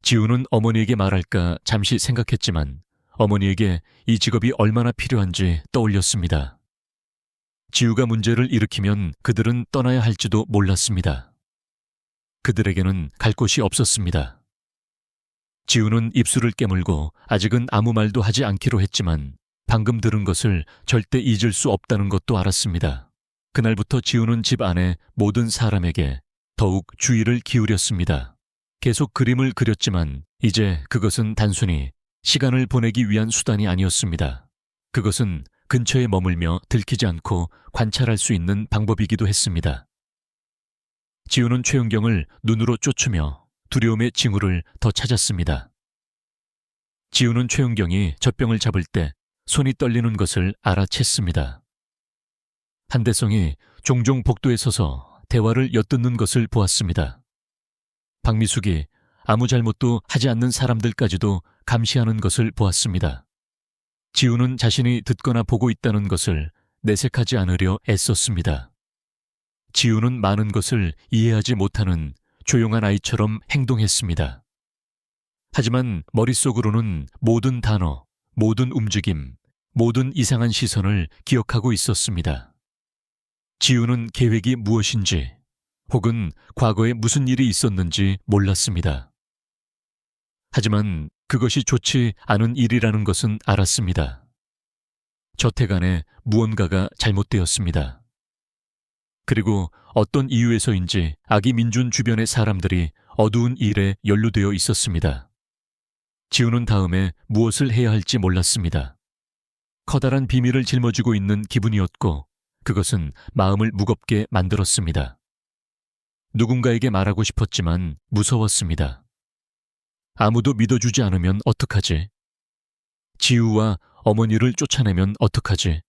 지우는 어머니에게 말할까 잠시 생각했지만 어머니에게 이 직업이 얼마나 필요한지 떠올렸습니다. 지우가 문제를 일으키면 그들은 떠나야 할지도 몰랐습니다. 그들에게는 갈 곳이 없었습니다. 지우는 입술을 깨물고 아직은 아무 말도 하지 않기로 했지만 방금 들은 것을 절대 잊을 수 없다는 것도 알았습니다. 그날부터 지우는 집 안의 모든 사람에게 더욱 주의를 기울였습니다. 계속 그림을 그렸지만 이제 그것은 단순히 시간을 보내기 위한 수단이 아니었습니다. 그것은 근처에 머물며 들키지 않고 관찰할 수 있는 방법이기도 했습니다. 지우는 최은경을 눈으로 쫓으며 두려움의 징후를 더 찾았습니다. 지우는 최은경이 젖병을 잡을 때 손이 떨리는 것을 알아챘습니다. 한대성이 종종 복도에 서서 대화를 엿듣는 것을 보았습니다. 박미숙이 아무 잘못도 하지 않는 사람들까지도 감시하는 것을 보았습니다. 지우는 자신이 듣거나 보고 있다는 것을 내색하지 않으려 애썼습니다. 지우는 많은 것을 이해하지 못하는 조용한 아이처럼 행동했습니다. 하지만 머릿속으로는 모든 단어, 모든 움직임, 모든 이상한 시선을 기억하고 있었습니다. 지우는 계획이 무엇인지 혹은 과거에 무슨 일이 있었는지 몰랐습니다. 하지만 그것이 좋지 않은 일이라는 것은 알았습니다. 저택 안에 무언가가 잘못되었습니다. 그리고 어떤 이유에서인지 아기 민준 주변의 사람들이 어두운 일에 연루되어 있었습니다. 지우는 다음에 무엇을 해야 할지 몰랐습니다. 커다란 비밀을 짊어지고 있는 기분이었고 그것은 마음을 무겁게 만들었습니다. 누군가에게 말하고 싶었지만 무서웠습니다. 아무도 믿어주지 않으면 어떡하지? 지우와 어머니를 쫓아내면 어떡하지?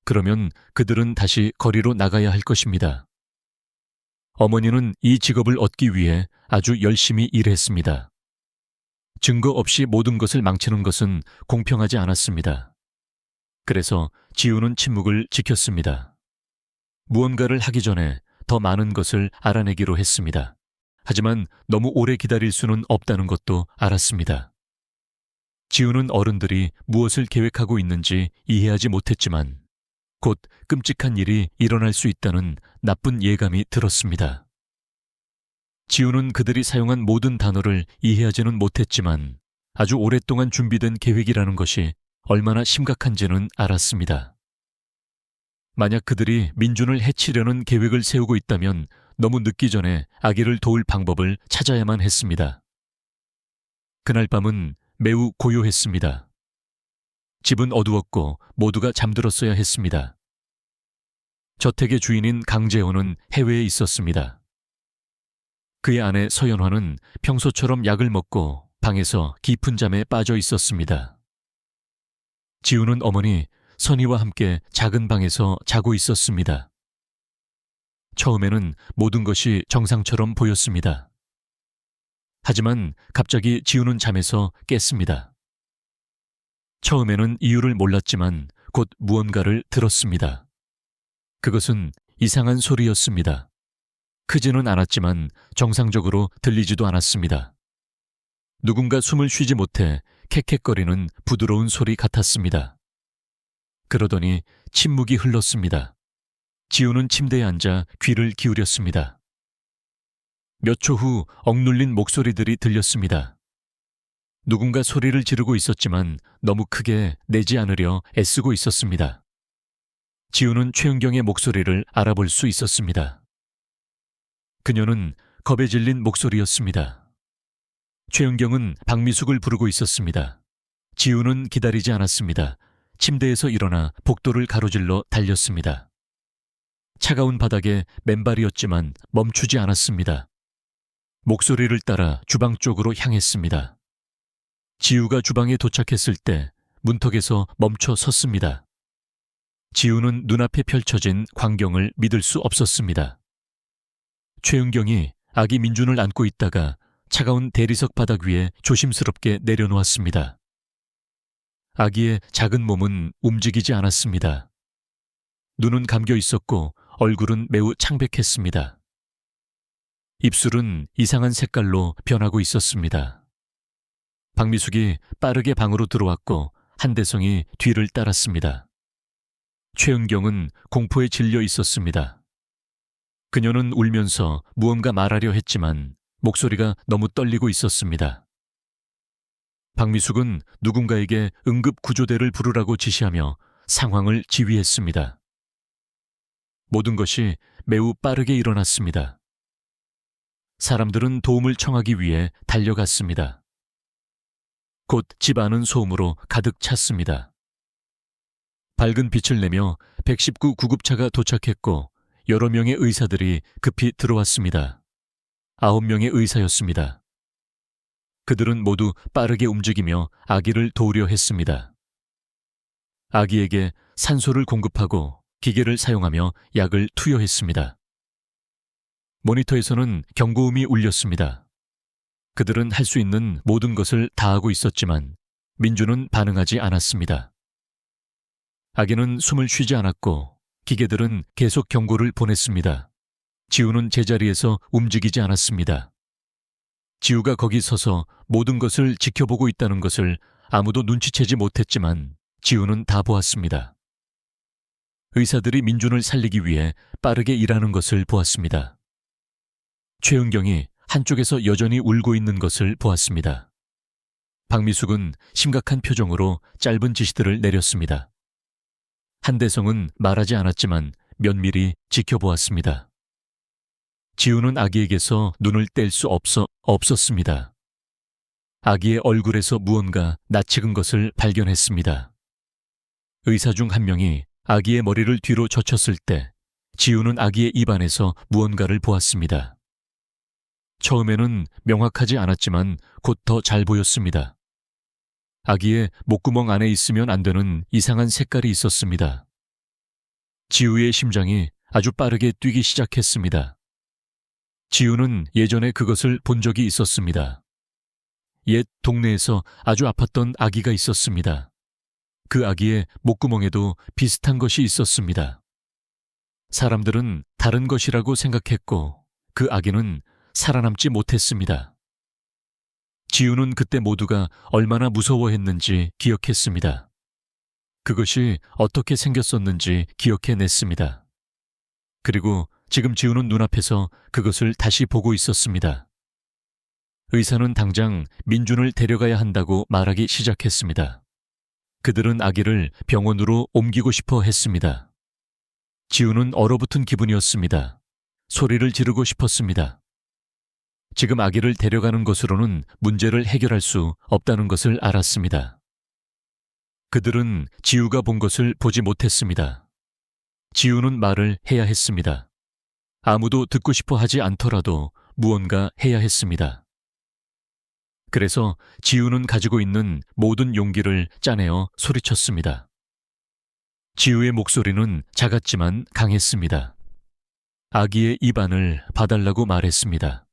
그러면 그들은 다시 거리로 나가야 할 것입니다. 어머니는 이 직업을 얻기 위해 아주 열심히 일했습니다. 증거 없이 모든 것을 망치는 것은 공평하지 않았습니다. 그래서 지우는 침묵을 지켰습니다. 무언가를 하기 전에 더 많은 것을 알아내기로 했습니다. 하지만 너무 오래 기다릴 수는 없다는 것도 알았습니다. 지우는 어른들이 무엇을 계획하고 있는지 이해하지 못했지만 곧 끔찍한 일이 일어날 수 있다는 나쁜 예감이 들었습니다. 지우는 그들이 사용한 모든 단어를 이해하지는 못했지만 아주 오랫동안 준비된 계획이라는 것이 얼마나 심각한지는 알았습니다. 만약 그들이 민준을 해치려는 계획을 세우고 있다면 너무 늦기 전에 아기를 도울 방법을 찾아야만 했습니다. 그날 밤은 매우 고요했습니다. 집은 어두웠고 모두가 잠들었어야 했습니다. 저택의 주인인 강재호는 해외에 있었습니다. 그의 아내 서연화는 평소처럼 약을 먹고 방에서 깊은 잠에 빠져 있었습니다. 지우는 어머니 선희와 함께 작은 방에서 자고 있었습니다. 처음에는 모든 것이 정상처럼 보였습니다. 하지만 갑자기 지우는 잠에서 깼습니다. 처음에는 이유를 몰랐지만 곧 무언가를 들었습니다. 그것은 이상한 소리였습니다. 크지는 않았지만 정상적으로 들리지도 않았습니다. 누군가 숨을 쉬지 못해 캑캑거리는 부드러운 소리 같았습니다. 그러더니 침묵이 흘렀습니다. 지우는 침대에 앉아 귀를 기울였습니다. 몇 초 후 억눌린 목소리들이 들렸습니다. 누군가 소리를 지르고 있었지만 너무 크게 내지 않으려 애쓰고 있었습니다. 지우는 최은경의 목소리를 알아볼 수 있었습니다. 그녀는 겁에 질린 목소리였습니다. 최은경은 박미숙을 부르고 있었습니다. 지우는 기다리지 않았습니다. 침대에서 일어나 복도를 가로질러 달렸습니다. 차가운 바닥에 맨발이었지만 멈추지 않았습니다. 목소리를 따라 주방 쪽으로 향했습니다. 지우가 주방에 도착했을 때 문턱에서 멈춰 섰습니다. 지우는 눈앞에 펼쳐진 광경을 믿을 수 없었습니다. 최은경이 아기 민준을 안고 있다가 차가운 대리석 바닥 위에 조심스럽게 내려놓았습니다. 아기의 작은 몸은 움직이지 않았습니다. 눈은 감겨 있었고 얼굴은 매우 창백했습니다. 입술은 이상한 색깔로 변하고 있었습니다. 박미숙이 빠르게 방으로 들어왔고 한대성이 뒤를 따랐습니다. 최은경은 공포에 질려 있었습니다. 그녀는 울면서 무언가 말하려 했지만 목소리가 너무 떨리고 있었습니다. 박미숙은 누군가에게 응급구조대를 부르라고 지시하며 상황을 지휘했습니다. 모든 것이 매우 빠르게 일어났습니다. 사람들은 도움을 청하기 위해 달려갔습니다. 곧 집 안은 소음으로 가득 찼습니다. 밝은 빛을 내며 119 구급차가 도착했고 여러 명의 의사들이 급히 들어왔습니다. 9명의 의사였습니다. 그들은 모두 빠르게 움직이며 아기를 도우려 했습니다. 아기에게 산소를 공급하고 기계를 사용하며 약을 투여했습니다. 모니터에서는 경고음이 울렸습니다. 그들은 할 수 있는 모든 것을 다하고 있었지만 민주는 반응하지 않았습니다. 아기는 숨을 쉬지 않았고 기계들은 계속 경고를 보냈습니다. 지우는 제자리에서 움직이지 않았습니다. 지우가 거기 서서 모든 것을 지켜보고 있다는 것을 아무도 눈치채지 못했지만 지우는 다 보았습니다. 의사들이 민준을 살리기 위해 빠르게 일하는 것을 보았습니다. 최은경이 한쪽에서 여전히 울고 있는 것을 보았습니다. 박미숙은 심각한 표정으로 짧은 지시들을 내렸습니다. 한대성은 말하지 않았지만 면밀히 지켜보았습니다. 지우는 아기에게서 눈을 뗄 수 없었습니다. 아기의 얼굴에서 무언가 낯익은 것을 발견했습니다. 의사 중 한 명이 아기의 머리를 뒤로 젖혔을 때 지우는 아기의 입안에서 무언가를 보았습니다. 처음에는 명확하지 않았지만 곧 더 잘 보였습니다. 아기의 목구멍 안에 있으면 안 되는 이상한 색깔이 있었습니다. 지우의 심장이 아주 빠르게 뛰기 시작했습니다. 지우는 예전에 그것을 본 적이 있었습니다. 옛 동네에서 아주 아팠던 아기가 있었습니다. 그 아기의 목구멍에도 비슷한 것이 있었습니다. 사람들은 다른 것이라고 생각했고 그 아기는 살아남지 못했습니다. 지우는 그때 모두가 얼마나 무서워했는지 기억했습니다. 그것이 어떻게 생겼었는지 기억해냈습니다. 그리고 지금 지우는 눈앞에서 그것을 다시 보고 있었습니다. 의사는 당장 민준을 데려가야 한다고 말하기 시작했습니다. 그들은 아기를 병원으로 옮기고 싶어 했습니다. 지우는 얼어붙은 기분이었습니다. 소리를 지르고 싶었습니다. 지금 아기를 데려가는 것으로는 문제를 해결할 수 없다는 것을 알았습니다. 그들은 지우가 본 것을 보지 못했습니다. 지우는 말을 해야 했습니다. 아무도 듣고 싶어 하지 않더라도 무언가 해야 했습니다. 그래서 지우는 가지고 있는 모든 용기를 짜내어 소리쳤습니다. 지우의 목소리는 작았지만 강했습니다. 아기의 입안을 봐달라고 말했습니다.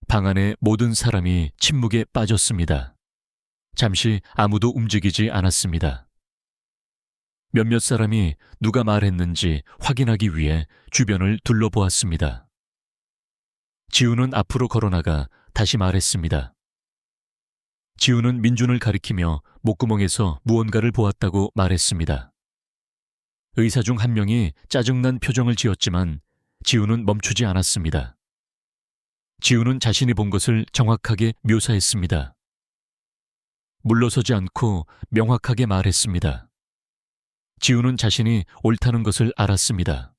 방 안의 모든 사람이 침묵에 빠졌습니다. 잠시 아무도 움직이지 않았습니다. 몇몇 사람이 누가 말했는지 확인하기 위해 주변을 둘러보았습니다. 지우는 앞으로 걸어나가 다시 말했습니다. 지우는 민준을 가리키며 목구멍에서 무언가를 보았다고 말했습니다. 의사 중 한 명이 짜증난 표정을 지었지만 지우는 멈추지 않았습니다. 지우는 자신이 본 것을 정확하게 묘사했습니다. 물러서지 않고 명확하게 말했습니다. 지우는 자신이 옳다는 것을 알았습니다.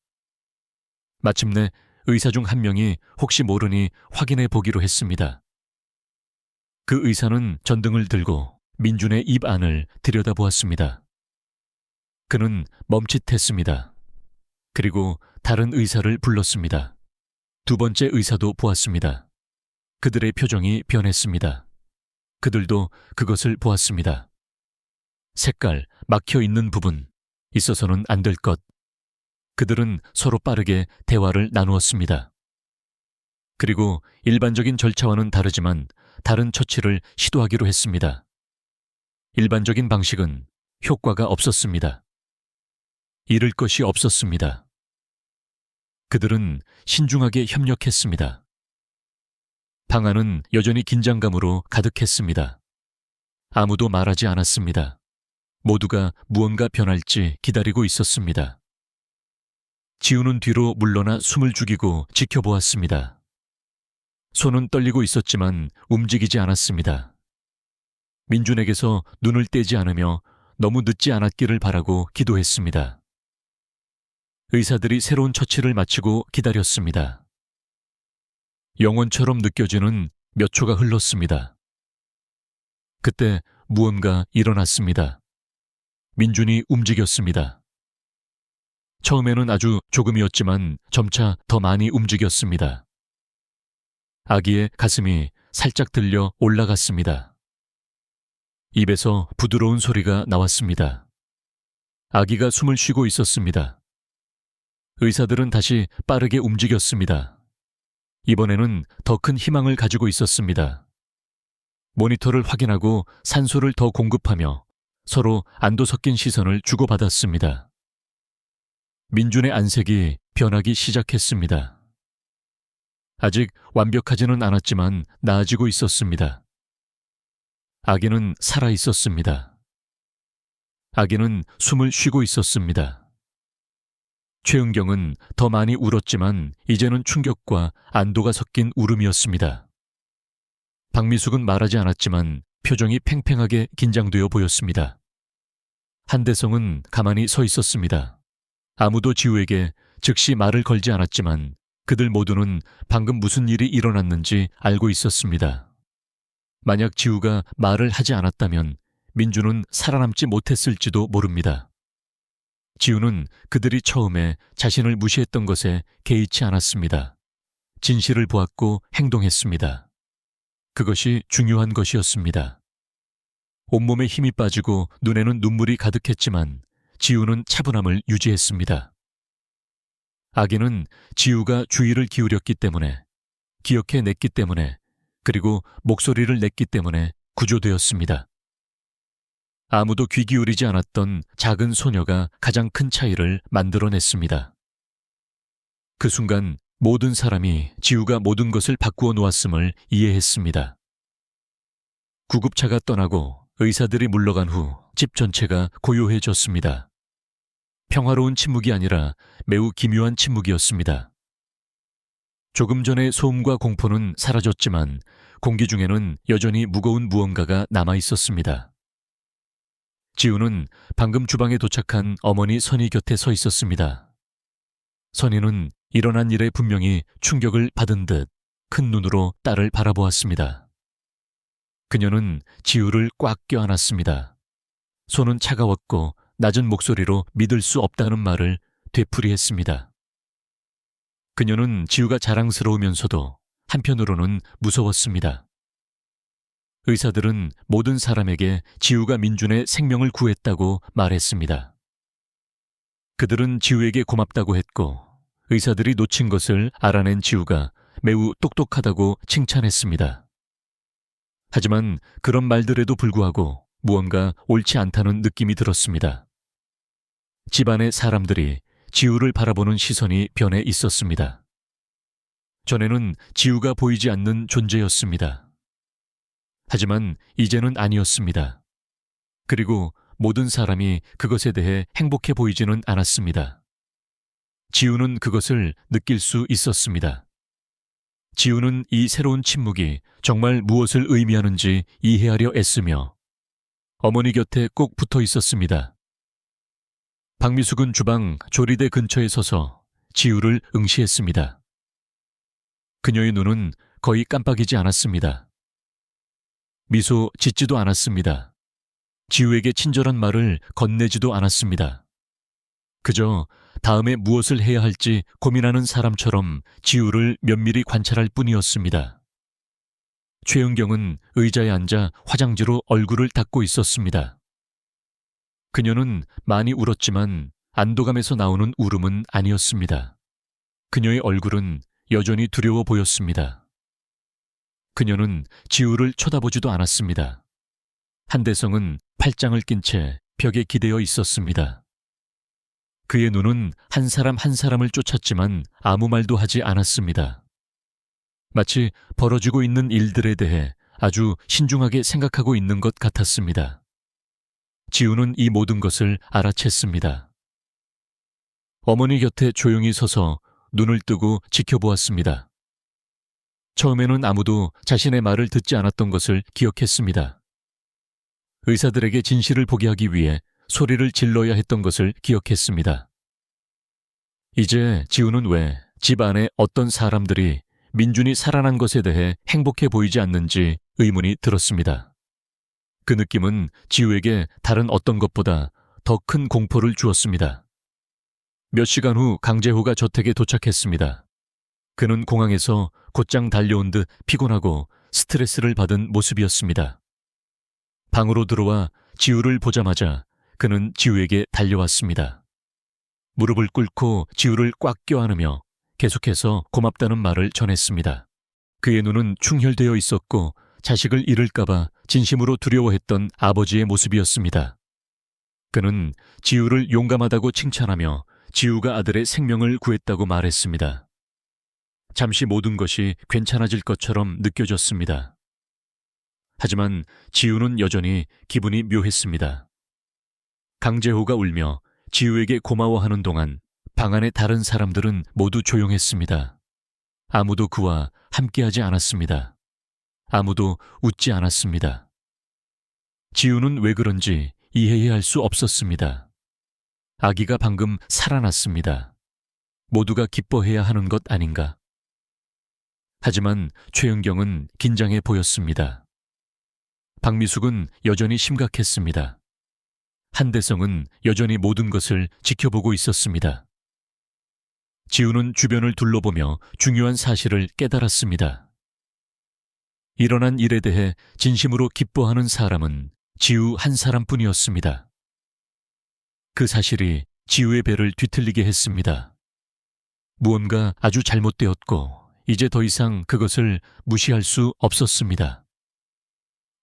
마침내 의사 중 한 명이 혹시 모르니 확인해 보기로 했습니다. 그 의사는 전등을 들고 민준의 입 안을 들여다보았습니다. 그는 멈칫했습니다. 그리고 다른 의사를 불렀습니다. 두 번째 의사도 보았습니다. 그들의 표정이 변했습니다. 그들도 그것을 보았습니다. 색깔, 막혀 있는 부분, 있어서는 안 될 것. 그들은 서로 빠르게 대화를 나누었습니다. 그리고 일반적인 절차와는 다르지만 다른 처치를 시도하기로 했습니다. 일반적인 방식은 효과가 없었습니다. 잃을 것이 없었습니다. 그들은 신중하게 협력했습니다. 방 안은 여전히 긴장감으로 가득했습니다. 아무도 말하지 않았습니다. 모두가 무언가 변할지 기다리고 있었습니다. 지우는 뒤로 물러나 숨을 죽이고 지켜보았습니다. 손은 떨리고 있었지만 움직이지 않았습니다. 민준에게서 눈을 떼지 않으며 너무 늦지 않았기를 바라고 기도했습니다. 의사들이 새로운 처치를 마치고 기다렸습니다. 영원처럼 느껴지는 몇 초가 흘렀습니다. 그때 무언가 일어났습니다. 민준이 움직였습니다. 처음에는 아주 조금이었지만 점차 더 많이 움직였습니다. 아기의 가슴이 살짝 들려 올라갔습니다. 입에서 부드러운 소리가 나왔습니다. 아기가 숨을 쉬고 있었습니다. 의사들은 다시 빠르게 움직였습니다. 이번에는 더 큰 희망을 가지고 있었습니다. 모니터를 확인하고 산소를 더 공급하며 서로 안도 섞인 시선을 주고받았습니다. 민준의 안색이 변하기 시작했습니다. 아직 완벽하지는 않았지만 나아지고 있었습니다. 아기는 살아 있었습니다. 아기는 숨을 쉬고 있었습니다. 최은경은 더 많이 울었지만 이제는 충격과 안도가 섞인 울음이었습니다. 박미숙은 말하지 않았지만 표정이 팽팽하게 긴장되어 보였습니다. 한대성은 가만히 서 있었습니다. 아무도 지우에게 즉시 말을 걸지 않았지만 그들 모두는 방금 무슨 일이 일어났는지 알고 있었습니다. 만약 지우가 말을 하지 않았다면 민준은 살아남지 못했을지도 모릅니다. 지우는 그들이 처음에 자신을 무시했던 것에 개의치 않았습니다. 진실을 보았고 행동했습니다. 그것이 중요한 것이었습니다. 온몸에 힘이 빠지고 눈에는 눈물이 가득했지만 지우는 차분함을 유지했습니다. 아기는 지우가 주의를 기울였기 때문에, 기억해냈기 때문에, 그리고 목소리를 냈기 때문에 구조되었습니다. 아무도 귀 기울이지 않았던 작은 소녀가 가장 큰 차이를 만들어냈습니다. 그 순간 모든 사람이 지우가 모든 것을 바꾸어 놓았음을 이해했습니다. 구급차가 떠나고 의사들이 물러간 후 집 전체가 고요해졌습니다. 평화로운 침묵이 아니라 매우 기묘한 침묵이었습니다. 조금 전의 소음과 공포는 사라졌지만 공기 중에는 여전히 무거운 무언가가 남아 있었습니다. 지우는 방금 주방에 도착한 어머니 선희 곁에 서 있었습니다. 선희는 일어난 일에 분명히 충격을 받은 듯 큰 눈으로 딸을 바라보았습니다. 그녀는 지우를 꽉 껴안았습니다. 손은 차가웠고 낮은 목소리로 믿을 수 없다는 말을 되풀이했습니다. 그녀는 지우가 자랑스러우면서도 한편으로는 무서웠습니다. 의사들은 모든 사람에게 지우가 민준의 생명을 구했다고 말했습니다. 그들은 지우에게 고맙다고 했고 의사들이 놓친 것을 알아낸 지우가 매우 똑똑하다고 칭찬했습니다. 하지만 그런 말들에도 불구하고 무언가 옳지 않다는 느낌이 들었습니다. 집안의 사람들이 지우를 바라보는 시선이 변해 있었습니다. 전에는 지우가 보이지 않는 존재였습니다. 하지만 이제는 아니었습니다. 그리고 모든 사람이 그것에 대해 행복해 보이지는 않았습니다. 지우는 그것을 느낄 수 있었습니다. 지우는 이 새로운 침묵이 정말 무엇을 의미하는지 이해하려 애쓰며 어머니 곁에 꼭 붙어 있었습니다. 박미숙은 주방 조리대 근처에 서서 지우를 응시했습니다. 그녀의 눈은 거의 깜빡이지 않았습니다. 미소 짓지도 않았습니다. 지우에게 친절한 말을 건네지도 않았습니다. 그저 다음에 무엇을 해야 할지 고민하는 사람처럼 지우를 면밀히 관찰할 뿐이었습니다. 최은경은 의자에 앉아 화장지로 얼굴을 닦고 있었습니다. 그녀는 많이 울었지만 안도감에서 나오는 울음은 아니었습니다. 그녀의 얼굴은 여전히 두려워 보였습니다. 그녀는 지우를 쳐다보지도 않았습니다. 한대성은 팔짱을 낀 채 벽에 기대어 있었습니다. 그의 눈은 한 사람 한 사람을 쫓았지만 아무 말도 하지 않았습니다. 마치 벌어지고 있는 일들에 대해 아주 신중하게 생각하고 있는 것 같았습니다. 지우는 이 모든 것을 알아챘습니다. 어머니 곁에 조용히 서서 눈을 뜨고 지켜보았습니다. 처음에는 아무도 자신의 말을 듣지 않았던 것을 기억했습니다. 의사들에게 진실을 보게 하기 위해 소리를 질러야 했던 것을 기억했습니다. 이제 지우는 왜 집 안에 어떤 사람들이 민준이 살아난 것에 대해 행복해 보이지 않는지 의문이 들었습니다. 그 느낌은 지우에게 다른 어떤 것보다 더 큰 공포를 주었습니다. 몇 시간 후 강재호가 저택에 도착했습니다. 그는 공항에서 곧장 달려온 듯 피곤하고 스트레스를 받은 모습이었습니다. 방으로 들어와 지우를 보자마자 그는 지우에게 달려왔습니다. 무릎을 꿇고 지우를 꽉 껴안으며 계속해서 고맙다는 말을 전했습니다. 그의 눈은 충혈되어 있었고 자식을 잃을까봐 진심으로 두려워했던 아버지의 모습이었습니다. 그는 지우를 용감하다고 칭찬하며 지우가 아들의 생명을 구했다고 말했습니다. 잠시 모든 것이 괜찮아질 것처럼 느껴졌습니다. 하지만 지우는 여전히 기분이 묘했습니다. 강재호가 울며 지우에게 고마워하는 동안 방 안의 다른 사람들은 모두 조용했습니다. 아무도 그와 함께하지 않았습니다. 아무도 웃지 않았습니다. 지우는 왜 그런지 이해해야 할 수 없었습니다. 아기가 방금 살아났습니다. 모두가 기뻐해야 하는 것 아닌가? 하지만 최은경은 긴장해 보였습니다. 박미숙은 여전히 심각했습니다. 한대성은 여전히 모든 것을 지켜보고 있었습니다. 지우는 주변을 둘러보며 중요한 사실을 깨달았습니다. 일어난 일에 대해 진심으로 기뻐하는 사람은 지우 한 사람뿐이었습니다. 그 사실이 지우의 배를 뒤틀리게 했습니다. 무언가 아주 잘못되었고 이제 더 이상 그것을 무시할 수 없었습니다.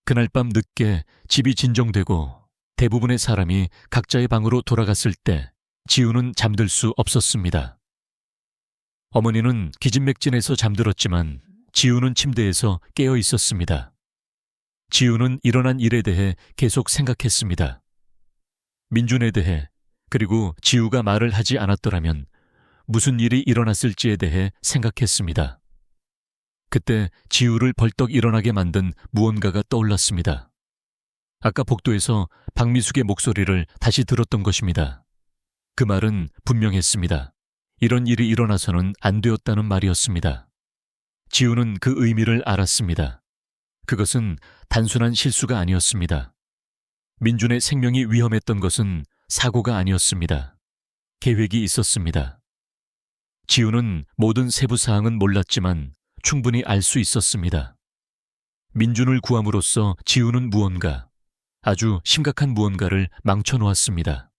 그날 밤 늦게 집이 진정되고 대부분의 사람이 각자의 방으로 돌아갔을 때 지우는 잠들 수 없었습니다. 어머니는 기진맥진해서 잠들었지만 지우는 침대에서 깨어 있었습니다. 지우는 일어난 일에 대해 계속 생각했습니다. 민준에 대해, 그리고 지우가 말을 하지 않았더라면 무슨 일이 일어났을지에 대해 생각했습니다. 그때 지우를 벌떡 일어나게 만든 무언가가 떠올랐습니다. 아까 복도에서 박미숙의 목소리를 다시 들었던 것입니다. 그 말은 분명했습니다. 이런 일이 일어나서는 안 되었다는 말이었습니다. 지우는 그 의미를 알았습니다. 그것은 단순한 실수가 아니었습니다. 민준의 생명이 위험했던 것은 사고가 아니었습니다. 계획이 있었습니다. 지우는 모든 세부 사항은 몰랐지만 충분히 알 수 있었습니다. 민준을 구함으로써 지우는 무언가, 아주 심각한 무언가를 망쳐놓았습니다.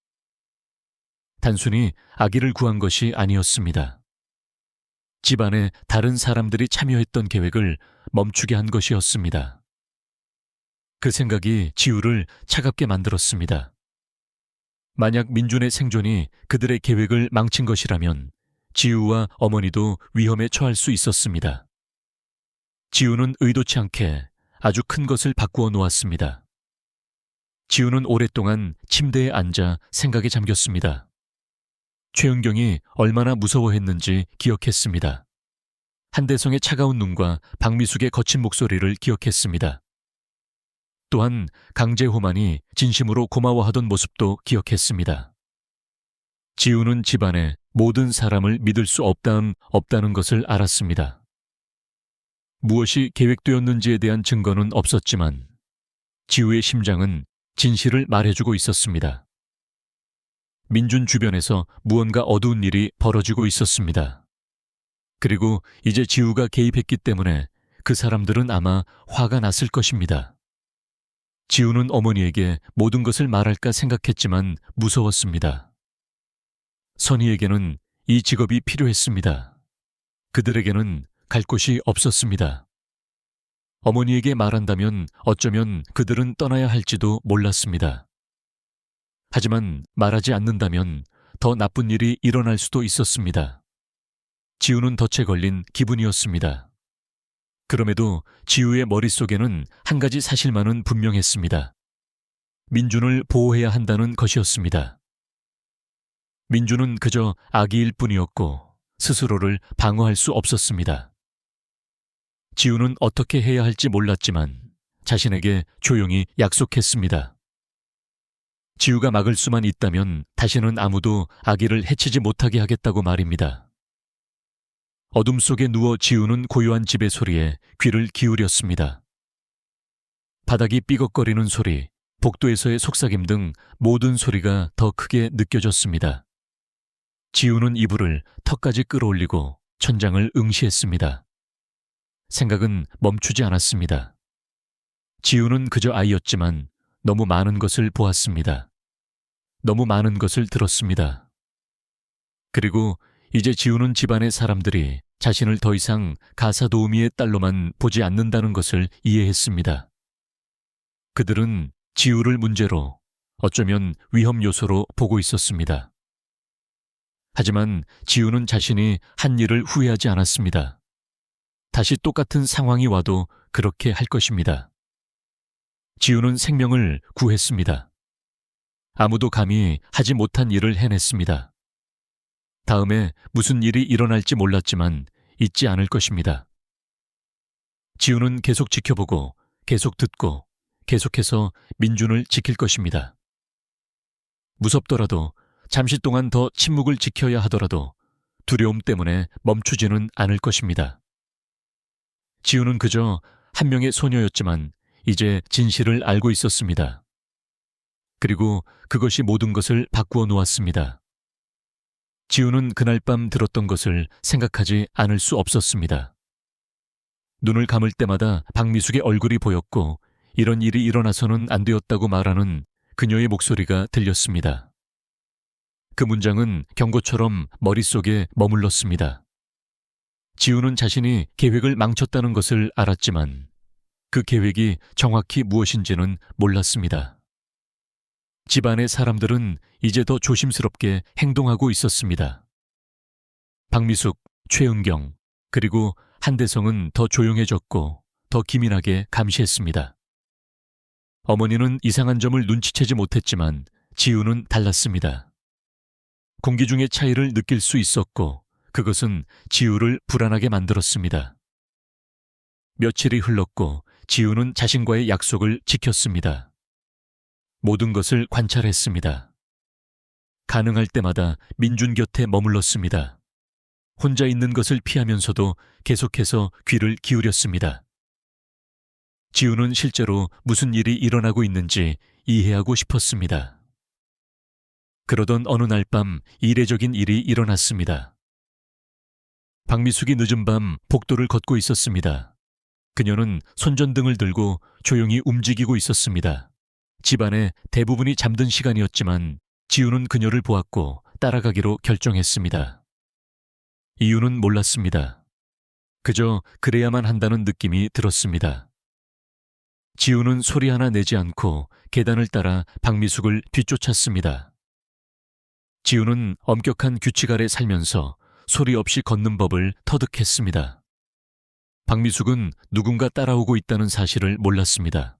단순히 아기를 구한 것이 아니었습니다. 집안에 다른 사람들이 참여했던 계획을 멈추게 한 것이었습니다. 그 생각이 지우를 차갑게 만들었습니다. 만약 민준의 생존이 그들의 계획을 망친 것이라면 지우와 어머니도 위험에 처할 수 있었습니다. 지우는 의도치 않게 아주 큰 것을 바꾸어 놓았습니다. 지우는 오랫동안 침대에 앉아 생각에 잠겼습니다. 최은경이 얼마나 무서워했는지 기억했습니다. 한대성의 차가운 눈과 박미숙의 거친 목소리를 기억했습니다. 또한 강재호만이 진심으로 고마워하던 모습도 기억했습니다. 지우는 집안의 모든 사람을 믿을 수 없다는 것을 알았습니다. 무엇이 계획되었는지에 대한 증거는 없었지만 지우의 심장은 진실을 말해주고 있었습니다. 민준 주변에서 무언가 어두운 일이 벌어지고 있었습니다. 그리고 이제 지우가 개입했기 때문에 그 사람들은 아마 화가 났을 것입니다. 지우는 어머니에게 모든 것을 말할까 생각했지만 무서웠습니다. 선희에게는 이 직업이 필요했습니다. 그들에게는 갈 곳이 없었습니다. 어머니에게 말한다면 어쩌면 그들은 떠나야 할지도 몰랐습니다. 하지만 말하지 않는다면 더 나쁜 일이 일어날 수도 있었습니다. 지우는 덫에 걸린 기분이었습니다. 그럼에도 지우의 머릿속에는 한 가지 사실만은 분명했습니다. 민준을 보호해야 한다는 것이었습니다. 민준은 그저 아기일 뿐이었고 스스로를 방어할 수 없었습니다. 지우는 어떻게 해야 할지 몰랐지만 자신에게 조용히 약속했습니다. 지우가 막을 수만 있다면 다시는 아무도 아기를 해치지 못하게 하겠다고 말입니다. 어둠 속에 누워 지우는 고요한 집의 소리에 귀를 기울였습니다. 바닥이 삐걱거리는 소리, 복도에서의 속삭임 등 모든 소리가 더 크게 느껴졌습니다. 지우는 이불을 턱까지 끌어올리고 천장을 응시했습니다. 생각은 멈추지 않았습니다. 지우는 그저 아이였지만 너무 많은 것을 보았습니다. 너무 많은 것을 들었습니다. 그리고 이제 지우는 집안의 사람들이 자신을 더 이상 가사 도우미의 딸로만 보지 않는다는 것을 이해했습니다. 그들은 지우를 문제로, 어쩌면 위험 요소로 보고 있었습니다. 하지만 지우는 자신이 한 일을 후회하지 않았습니다. 다시 똑같은 상황이 와도 그렇게 할 것입니다. 지우는 생명을 구했습니다. 아무도 감히 하지 못한 일을 해냈습니다. 다음에 무슨 일이 일어날지 몰랐지만 잊지 않을 것입니다. 지우는 계속 지켜보고, 계속 듣고, 계속해서 민준을 지킬 것입니다. 무섭더라도, 잠시 동안 더 침묵을 지켜야 하더라도 두려움 때문에 멈추지는 않을 것입니다. 지우는 그저 한 명의 소녀였지만 이제 진실을 알고 있었습니다. 그리고 그것이 모든 것을 바꾸어 놓았습니다. 지우는 그날 밤 들었던 것을 생각하지 않을 수 없었습니다. 눈을 감을 때마다 박미숙의 얼굴이 보였고 이런 일이 일어나서는 안 되었다고 말하는 그녀의 목소리가 들렸습니다. 그 문장은 경고처럼 머릿속에 머물렀습니다. 지우는 자신이 계획을 망쳤다는 것을 알았지만 그 계획이 정확히 무엇인지는 몰랐습니다. 집안의 사람들은 이제 더 조심스럽게 행동하고 있었습니다. 박미숙, 최은경, 그리고 한대성은 더 조용해졌고 더 기민하게 감시했습니다. 어머니는 이상한 점을 눈치채지 못했지만 지우는 달랐습니다. 공기 중의 차이를 느낄 수 있었고 그것은 지우를 불안하게 만들었습니다. 며칠이 흘렀고 지우는 자신과의 약속을 지켰습니다. 모든 것을 관찰했습니다. 가능할 때마다 민준 곁에 머물렀습니다. 혼자 있는 것을 피하면서도 계속해서 귀를 기울였습니다. 지우는 실제로 무슨 일이 일어나고 있는지 이해하고 싶었습니다. 그러던 어느 날 밤 이례적인 일이 일어났습니다. 박미숙이 늦은 밤 복도를 걷고 있었습니다. 그녀는 손전등을 들고 조용히 움직이고 있었습니다. 집안의 대부분이 잠든 시간이었지만 지우는 그녀를 보았고 따라가기로 결정했습니다. 이유는 몰랐습니다. 그저 그래야만 한다는 느낌이 들었습니다. 지우는 소리 하나 내지 않고 계단을 따라 박미숙을 뒤쫓았습니다. 지우는 엄격한 규칙 아래 살면서 소리 없이 걷는 법을 터득했습니다. 박미숙은 누군가 따라오고 있다는 사실을 몰랐습니다.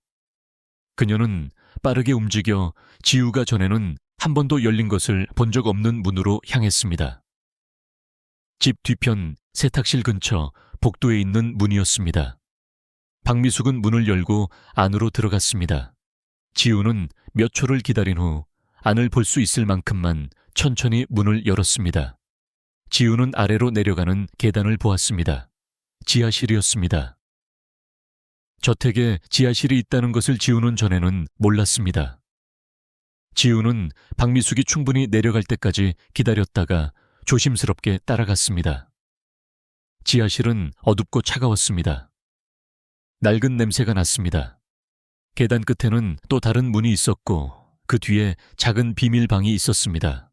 그녀는 빠르게 움직여 지우가 전에는 한 번도 열린 것을 본 적 없는 문으로 향했습니다. 집 뒤편 세탁실 근처 복도에 있는 문이었습니다. 박미숙은 문을 열고 안으로 들어갔습니다. 지우는 몇 초를 기다린 후 안을 볼 수 있을 만큼만 천천히 문을 열었습니다. 지우는 아래로 내려가는 계단을 보았습니다. 지하실이었습니다. 저택에 지하실이 있다는 것을 지우는 전에는 몰랐습니다. 지우는 박미숙이 충분히 내려갈 때까지 기다렸다가 조심스럽게 따라갔습니다. 지하실은 어둡고 차가웠습니다. 낡은 냄새가 났습니다. 계단 끝에는 또 다른 문이 있었고 그 뒤에 작은 비밀방이 있었습니다.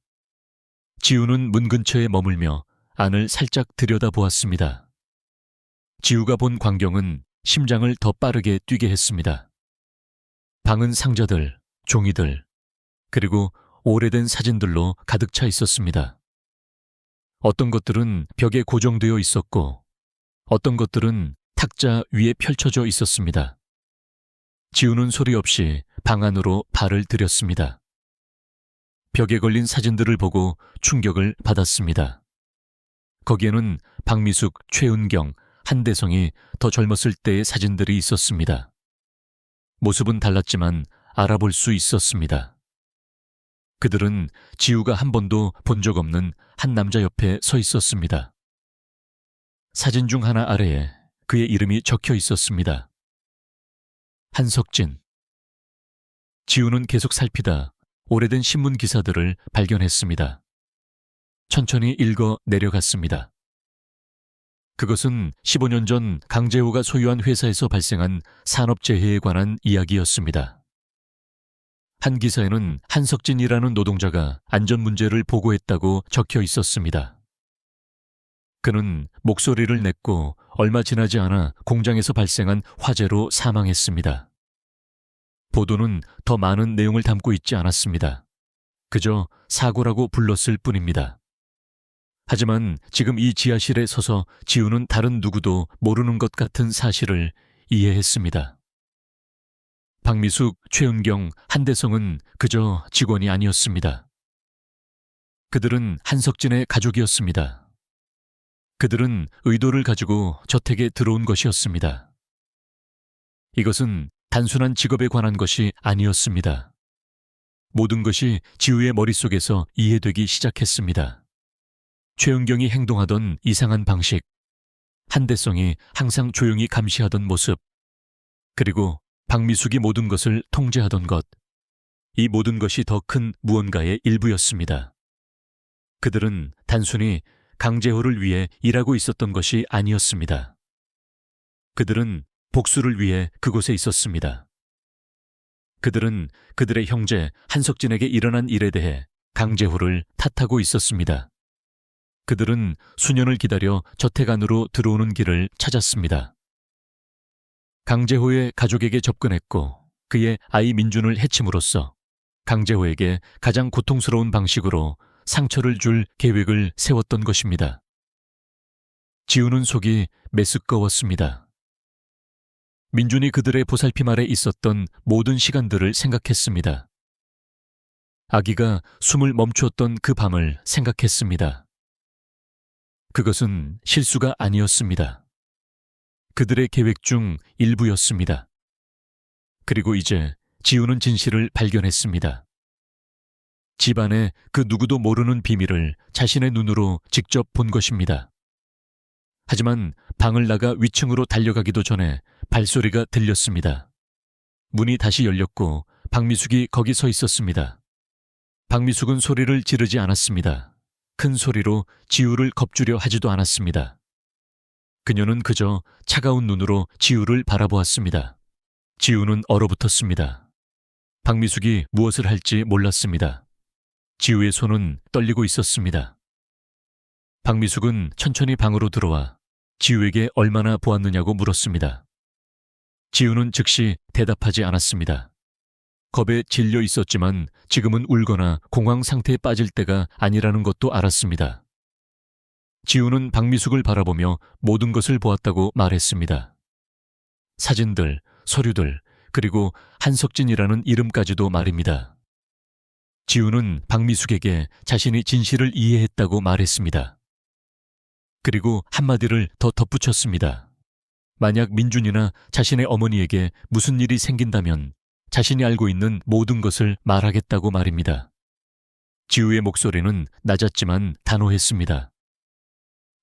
지우는 문 근처에 머물며 안을 살짝 들여다보았습니다. 지우가 본 광경은 심장을 더 빠르게 뛰게 했습니다. 방은 상자들, 종이들, 그리고 오래된 사진들로 가득 차 있었습니다. 어떤 것들은 벽에 고정되어 있었고 어떤 것들은 탁자 위에 펼쳐져 있었습니다. 지우는 소리 없이 방 안으로 발을 들였습니다. 벽에 걸린 사진들을 보고 충격을 받았습니다. 거기에는 박미숙, 최은경, 한대성이 더 젊었을 때의 사진들이 있었습니다. 모습은 달랐지만 알아볼 수 있었습니다. 그들은 지우가 한 번도 본 적 없는 한 남자 옆에 서 있었습니다. 사진 중 하나 아래에 그의 이름이 적혀 있었습니다. 한석진. 지우는 계속 살피다 오래된 신문 기사들을 발견했습니다. 천천히 읽어 내려갔습니다. 그것은 15년 전 강재호가 소유한 회사에서 발생한 산업재해에 관한 이야기였습니다. 한 기사에는 한석진이라는 노동자가 안전 문제를 보고했다고 적혀 있었습니다. 그는 목소리를 냈고 얼마 지나지 않아 공장에서 발생한 화재로 사망했습니다. 보도는 더 많은 내용을 담고 있지 않았습니다. 그저 사고라고 불렀을 뿐입니다. 하지만 지금 이 지하실에 서서 지우는 다른 누구도 모르는 것 같은 사실을 이해했습니다. 박미숙, 최은경, 한대성은 그저 직원이 아니었습니다. 그들은 한석진의 가족이었습니다. 그들은 의도를 가지고 저택에 들어온 것이었습니다. 이것은 단순한 직업에 관한 것이 아니었습니다. 모든 것이 지우의 머릿속에서 이해되기 시작했습니다. 최은경이 행동하던 이상한 방식, 한대성이 항상 조용히 감시하던 모습, 그리고 박미숙이 모든 것을 통제하던 것, 이 모든 것이 더 큰 무언가의 일부였습니다. 그들은 단순히 강재호를 위해 일하고 있었던 것이 아니었습니다. 그들은 복수를 위해 그곳에 있었습니다. 그들은 그들의 형제 한석진에게 일어난 일에 대해 강재호를 탓하고 있었습니다. 그들은 수년을 기다려 저택 안으로 들어오는 길을 찾았습니다. 강재호의 가족에게 접근했고 그의 아이 민준을 해침으로써 강재호에게 가장 고통스러운 방식으로 상처를 줄 계획을 세웠던 것입니다. 지우는 속이 메스꺼웠습니다. 민준이 그들의 보살핌 아래 있었던 모든 시간들을 생각했습니다. 아기가 숨을 멈추었던 그 밤을 생각했습니다. 그것은 실수가 아니었습니다. 그들의 계획 중 일부였습니다. 그리고 이제 지우는 진실을 발견했습니다. 집안의 그 누구도 모르는 비밀을 자신의 눈으로 직접 본 것입니다. 하지만 방을 나가 위층으로 달려가기도 전에 발소리가 들렸습니다. 문이 다시 열렸고 박미숙이 거기 서 있었습니다. 박미숙은 소리를 지르지 않았습니다. 큰 소리로 지우를 겁주려 하지도 않았습니다. 그녀는 그저 차가운 눈으로 지우를 바라보았습니다. 지우는 얼어붙었습니다. 박미숙이 무엇을 할지 몰랐습니다. 지우의 손은 떨리고 있었습니다. 박미숙은 천천히 방으로 들어와 지우에게 얼마나 보았느냐고 물었습니다. 지우는 즉시 대답하지 않았습니다. 겁에 질려 있었지만 지금은 울거나 공황 상태에 빠질 때가 아니라는 것도 알았습니다. 지우는 박미숙을 바라보며 모든 것을 보았다고 말했습니다. 사진들, 서류들, 그리고 한석진이라는 이름까지도 말입니다. 지우는 박미숙에게 자신이 진실을 이해했다고 말했습니다. 그리고 한마디를 더 덧붙였습니다. 만약 민준이나 자신의 어머니에게 무슨 일이 생긴다면 자신이 알고 있는 모든 것을 말하겠다고 말입니다. 지우의 목소리는 낮았지만 단호했습니다.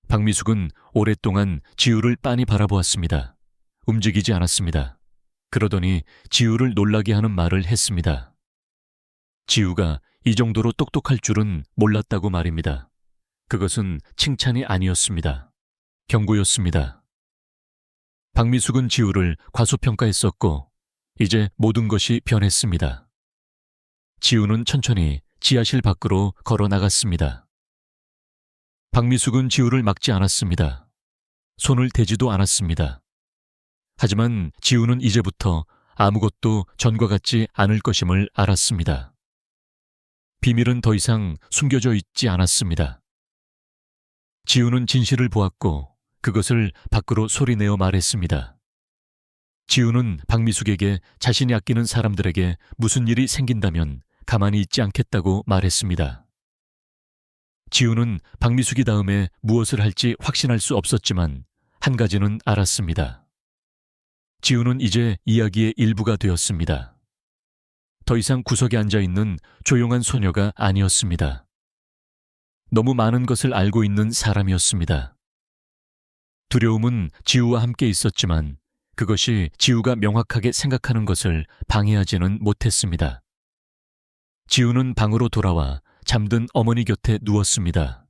박미숙은 오랫동안 지우를 빤히 바라보았습니다. 움직이지 않았습니다. 그러더니 지우를 놀라게 하는 말을 했습니다. 지우가 이 정도로 똑똑할 줄은 몰랐다고 말입니다. 그것은 칭찬이 아니었습니다. 경고였습니다. 박미숙은 지우를 과소평가했었고 이제 모든 것이 변했습니다. 지우는 천천히 지하실 밖으로 걸어 나갔습니다. 박미숙은 지우를 막지 않았습니다. 손을 대지도 않았습니다. 하지만 지우는 이제부터 아무것도 전과 같지 않을 것임을 알았습니다. 비밀은 더 이상 숨겨져 있지 않았습니다. 지우는 진실을 보았고 그것을 밖으로 소리내어 말했습니다. 지우는 박미숙에게 자신이 아끼는 사람들에게 무슨 일이 생긴다면 가만히 있지 않겠다고 말했습니다. 지우는 박미숙이 다음에 무엇을 할지 확신할 수 없었지만 한 가지는 알았습니다. 지우는 이제 이야기의 일부가 되었습니다. 더 이상 구석에 앉아있는 조용한 소녀가 아니었습니다. 너무 많은 것을 알고 있는 사람이었습니다. 두려움은 지우와 함께 있었지만 그것이 지우가 명확하게 생각하는 것을 방해하지는 못했습니다. 지우는 방으로 돌아와 잠든 어머니 곁에 누웠습니다.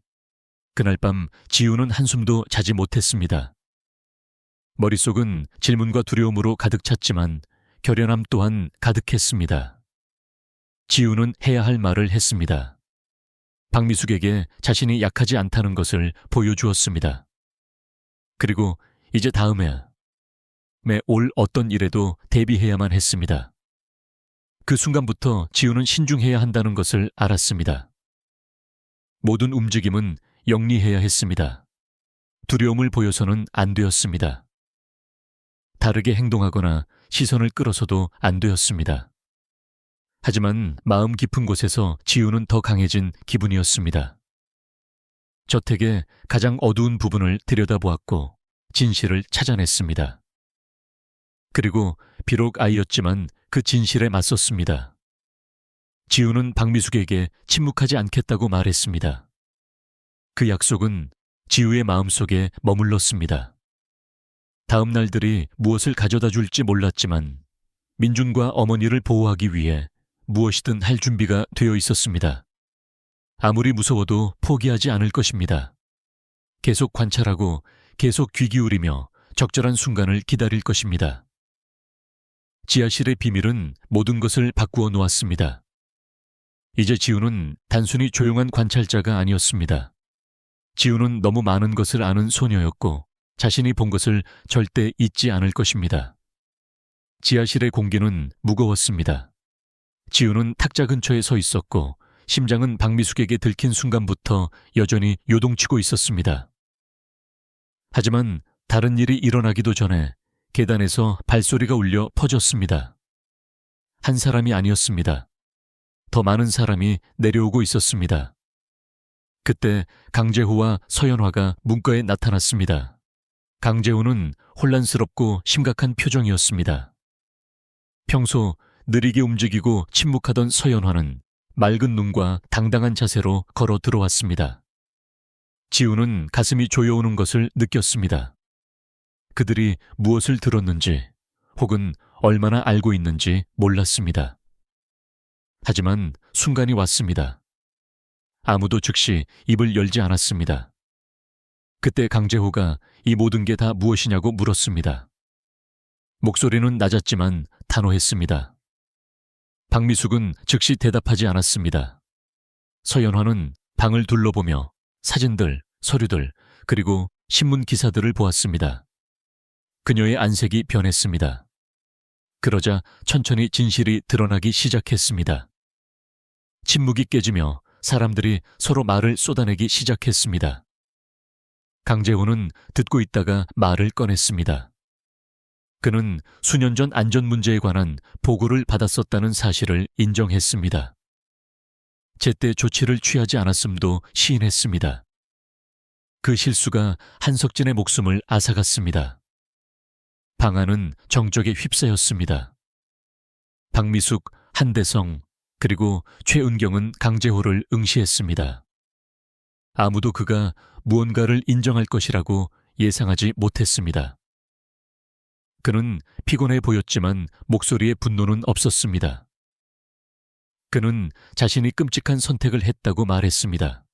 그날 밤 지우는 한숨도 자지 못했습니다. 머릿속은 질문과 두려움으로 가득 찼지만 결연함 또한 가득했습니다. 지우는 해야 할 말을 했습니다. 박미숙에게 자신이 약하지 않다는 것을 보여주었습니다. 그리고 이제 다음에 올 어떤 일에도 대비해야만 했습니다. 그 순간부터 지우는 신중해야 한다는 것을 알았습니다. 모든 움직임은 영리해야 했습니다. 두려움을 보여서는 안 되었습니다. 다르게 행동하거나 시선을 끌어서도 안 되었습니다. 하지만 마음 깊은 곳에서 지우는 더 강해진 기분이었습니다. 저택의 가장 어두운 부분을 들여다보았고 진실을 찾아냈습니다. 그리고 비록 아이였지만 그 진실에 맞섰습니다. 지우는 박미숙에게 침묵하지 않겠다고 말했습니다. 그 약속은 지우의 마음속에 머물렀습니다. 다음 날들이 무엇을 가져다 줄지 몰랐지만 민준과 어머니를 보호하기 위해 무엇이든 할 준비가 되어 있었습니다. 아무리 무서워도 포기하지 않을 것입니다. 계속 관찰하고 계속 귀 기울이며 적절한 순간을 기다릴 것입니다. 지하실의 비밀은 모든 것을 바꾸어 놓았습니다. 이제 지우는 단순히 조용한 관찰자가 아니었습니다. 지우는 너무 많은 것을 아는 소녀였고 자신이 본 것을 절대 잊지 않을 것입니다. 지하실의 공기는 무거웠습니다. 지우는 탁자 근처에 서 있었고 심장은 박미숙에게 들킨 순간부터 여전히 요동치고 있었습니다. 하지만 다른 일이 일어나기도 전에 계단에서 발소리가 울려 퍼졌습니다. 한 사람이 아니었습니다. 더 많은 사람이 내려오고 있었습니다. 그때 강재호와 서연화가 문과에 나타났습니다. 강재호는 혼란스럽고 심각한 표정이었습니다. 평소 느리게 움직이고 침묵하던 서연화는 맑은 눈과 당당한 자세로 걸어 들어왔습니다. 지우는 가슴이 조여오는 것을 느꼈습니다. 그들이 무엇을 들었는지 혹은 얼마나 알고 있는지 몰랐습니다. 하지만 순간이 왔습니다. 아무도 즉시 입을 열지 않았습니다. 그때 강재호가 이 모든 게 다 무엇이냐고 물었습니다. 목소리는 낮았지만 단호했습니다. 박미숙은 즉시 대답하지 않았습니다. 서연화는 방을 둘러보며 사진들, 서류들, 그리고 신문 기사들을 보았습니다. 그녀의 안색이 변했습니다. 그러자 천천히 진실이 드러나기 시작했습니다. 침묵이 깨지며 사람들이 서로 말을 쏟아내기 시작했습니다. 강재호는 듣고 있다가 말을 꺼냈습니다. 그는 수년 전 안전 문제에 관한 보고를 받았었다는 사실을 인정했습니다. 제때 조치를 취하지 않았음도 시인했습니다. 그 실수가 한석진의 목숨을 앗아갔습니다. 방 안은 정적에 휩싸였습니다. 박미숙, 한대성, 그리고 최은경은 강재호를 응시했습니다. 아무도 그가 무언가를 인정할 것이라고 예상하지 못했습니다. 그는 피곤해 보였지만 목소리에 분노는 없었습니다. 그는 자신이 끔찍한 선택을 했다고 말했습니다.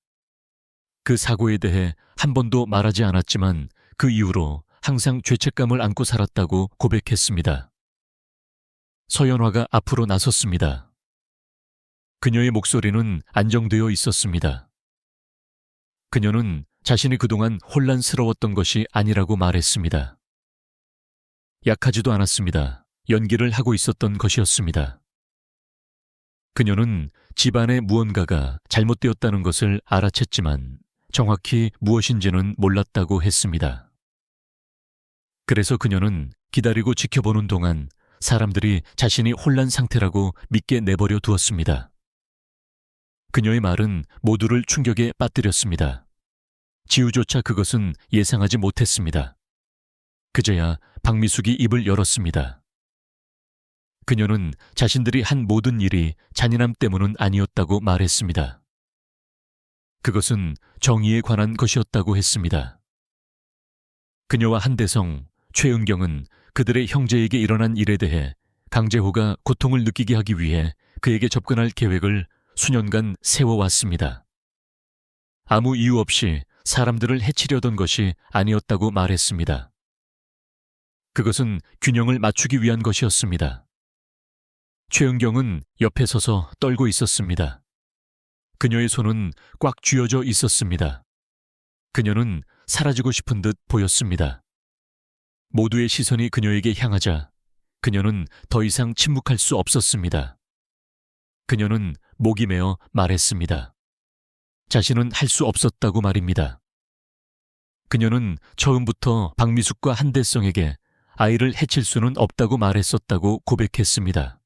그 사고에 대해 한 번도 말하지 않았지만 그 이후로 항상 죄책감을 안고 살았다고 고백했습니다. 서연화가 앞으로 나섰습니다. 그녀의 목소리는 안정되어 있었습니다. 그녀는 자신이 그동안 혼란스러웠던 것이 아니라고 말했습니다. 약하지도 않았습니다. 연기를 하고 있었던 것이었습니다. 그녀는 집안에 무언가가 잘못되었다는 것을 알아챘지만 정확히 무엇인지는 몰랐다고 했습니다. 그래서 그녀는 기다리고 지켜보는 동안 사람들이 자신이 혼란 상태라고 믿게 내버려 두었습니다. 그녀의 말은 모두를 충격에 빠뜨렸습니다. 지우조차 그것은 예상하지 못했습니다. 그제야 박미숙이 입을 열었습니다. 그녀는 자신들이 한 모든 일이 잔인함 때문은 아니었다고 말했습니다. 그것은 정의에 관한 것이었다고 했습니다. 그녀와 한대성, 최은경은 그들의 형제에게 일어난 일에 대해 강재호가 고통을 느끼게 하기 위해 그에게 접근할 계획을 수년간 세워왔습니다. 아무 이유 없이 사람들을 해치려던 것이 아니었다고 말했습니다. 그것은 균형을 맞추기 위한 것이었습니다. 최은경은 옆에 서서 떨고 있었습니다. 그녀의 손은 꽉 쥐어져 있었습니다. 그녀는 사라지고 싶은 듯 보였습니다. 모두의 시선이 그녀에게 향하자 그녀는 더 이상 침묵할 수 없었습니다. 그녀는 목이 메어 말했습니다. 자신은 할 수 없었다고 말입니다. 그녀는 처음부터 박미숙과 한대성에게 아이를 해칠 수는 없다고 말했었다고 고백했습니다.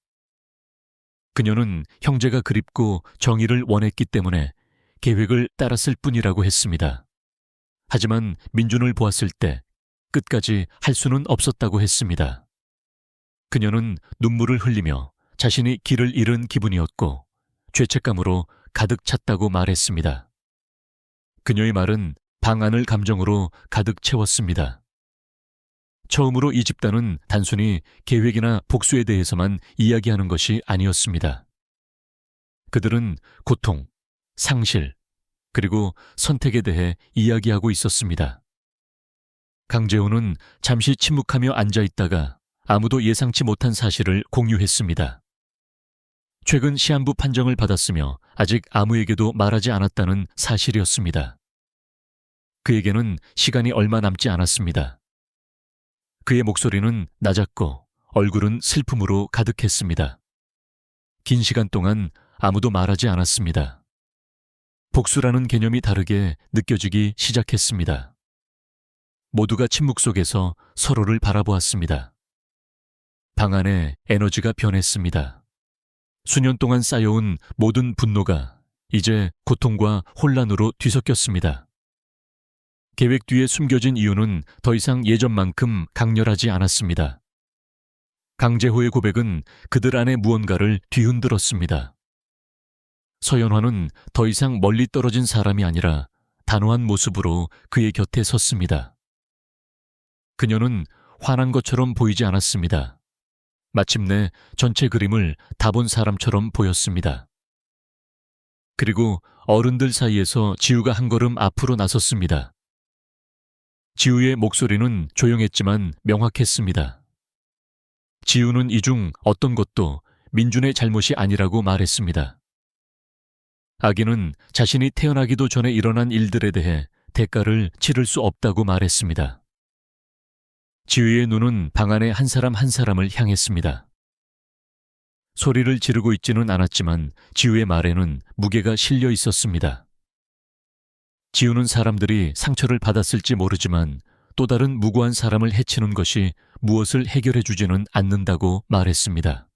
그녀는 형제가 그립고 정의를 원했기 때문에 계획을 따랐을 뿐이라고 했습니다. 하지만 민준을 보았을 때 끝까지 할 수는 없었다고 했습니다. 그녀는 눈물을 흘리며 자신이 길을 잃은 기분이었고 죄책감으로 가득 찼다고 말했습니다. 그녀의 말은 방안을 감정으로 가득 채웠습니다. 처음으로 이 집단은 단순히 계획이나 복수에 대해서만 이야기하는 것이 아니었습니다. 그들은 고통, 상실, 그리고 선택에 대해 이야기하고 있었습니다. 강재호는 잠시 침묵하며 앉아있다가 아무도 예상치 못한 사실을 공유했습니다. 최근 시한부 판정을 받았으며 아직 아무에게도 말하지 않았다는 사실이었습니다. 그에게는 시간이 얼마 남지 않았습니다. 그의 목소리는 낮았고 얼굴은 슬픔으로 가득했습니다. 긴 시간 동안 아무도 말하지 않았습니다. 복수라는 개념이 다르게 느껴지기 시작했습니다. 모두가 침묵 속에서 서로를 바라보았습니다. 방 안에 에너지가 변했습니다. 수년 동안 쌓여온 모든 분노가 이제 고통과 혼란으로 뒤섞였습니다. 계획 뒤에 숨겨진 이유는 더 이상 예전만큼 강렬하지 않았습니다. 강재호의 고백은 그들 안에 무언가를 뒤흔들었습니다. 서연화는 더 이상 멀리 떨어진 사람이 아니라 단호한 모습으로 그의 곁에 섰습니다. 그녀는 화난 것처럼 보이지 않았습니다. 마침내 전체 그림을 다 본 사람처럼 보였습니다. 그리고 어른들 사이에서 지우가 한 걸음 앞으로 나섰습니다. 지우의 목소리는 조용했지만 명확했습니다. 지우는 이 중 어떤 것도 민준의 잘못이 아니라고 말했습니다. 아기는 자신이 태어나기도 전에 일어난 일들에 대해 대가를 치를 수 없다고 말했습니다. 지우의 눈은 방 안의 한 사람 한 사람을 향했습니다. 소리를 지르고 있지는 않았지만 지우의 말에는 무게가 실려 있었습니다. 지우는 사람들이 상처를 받았을지 모르지만 또 다른 무고한 사람을 해치는 것이 무엇을 해결해 주지는 않는다고 말했습니다.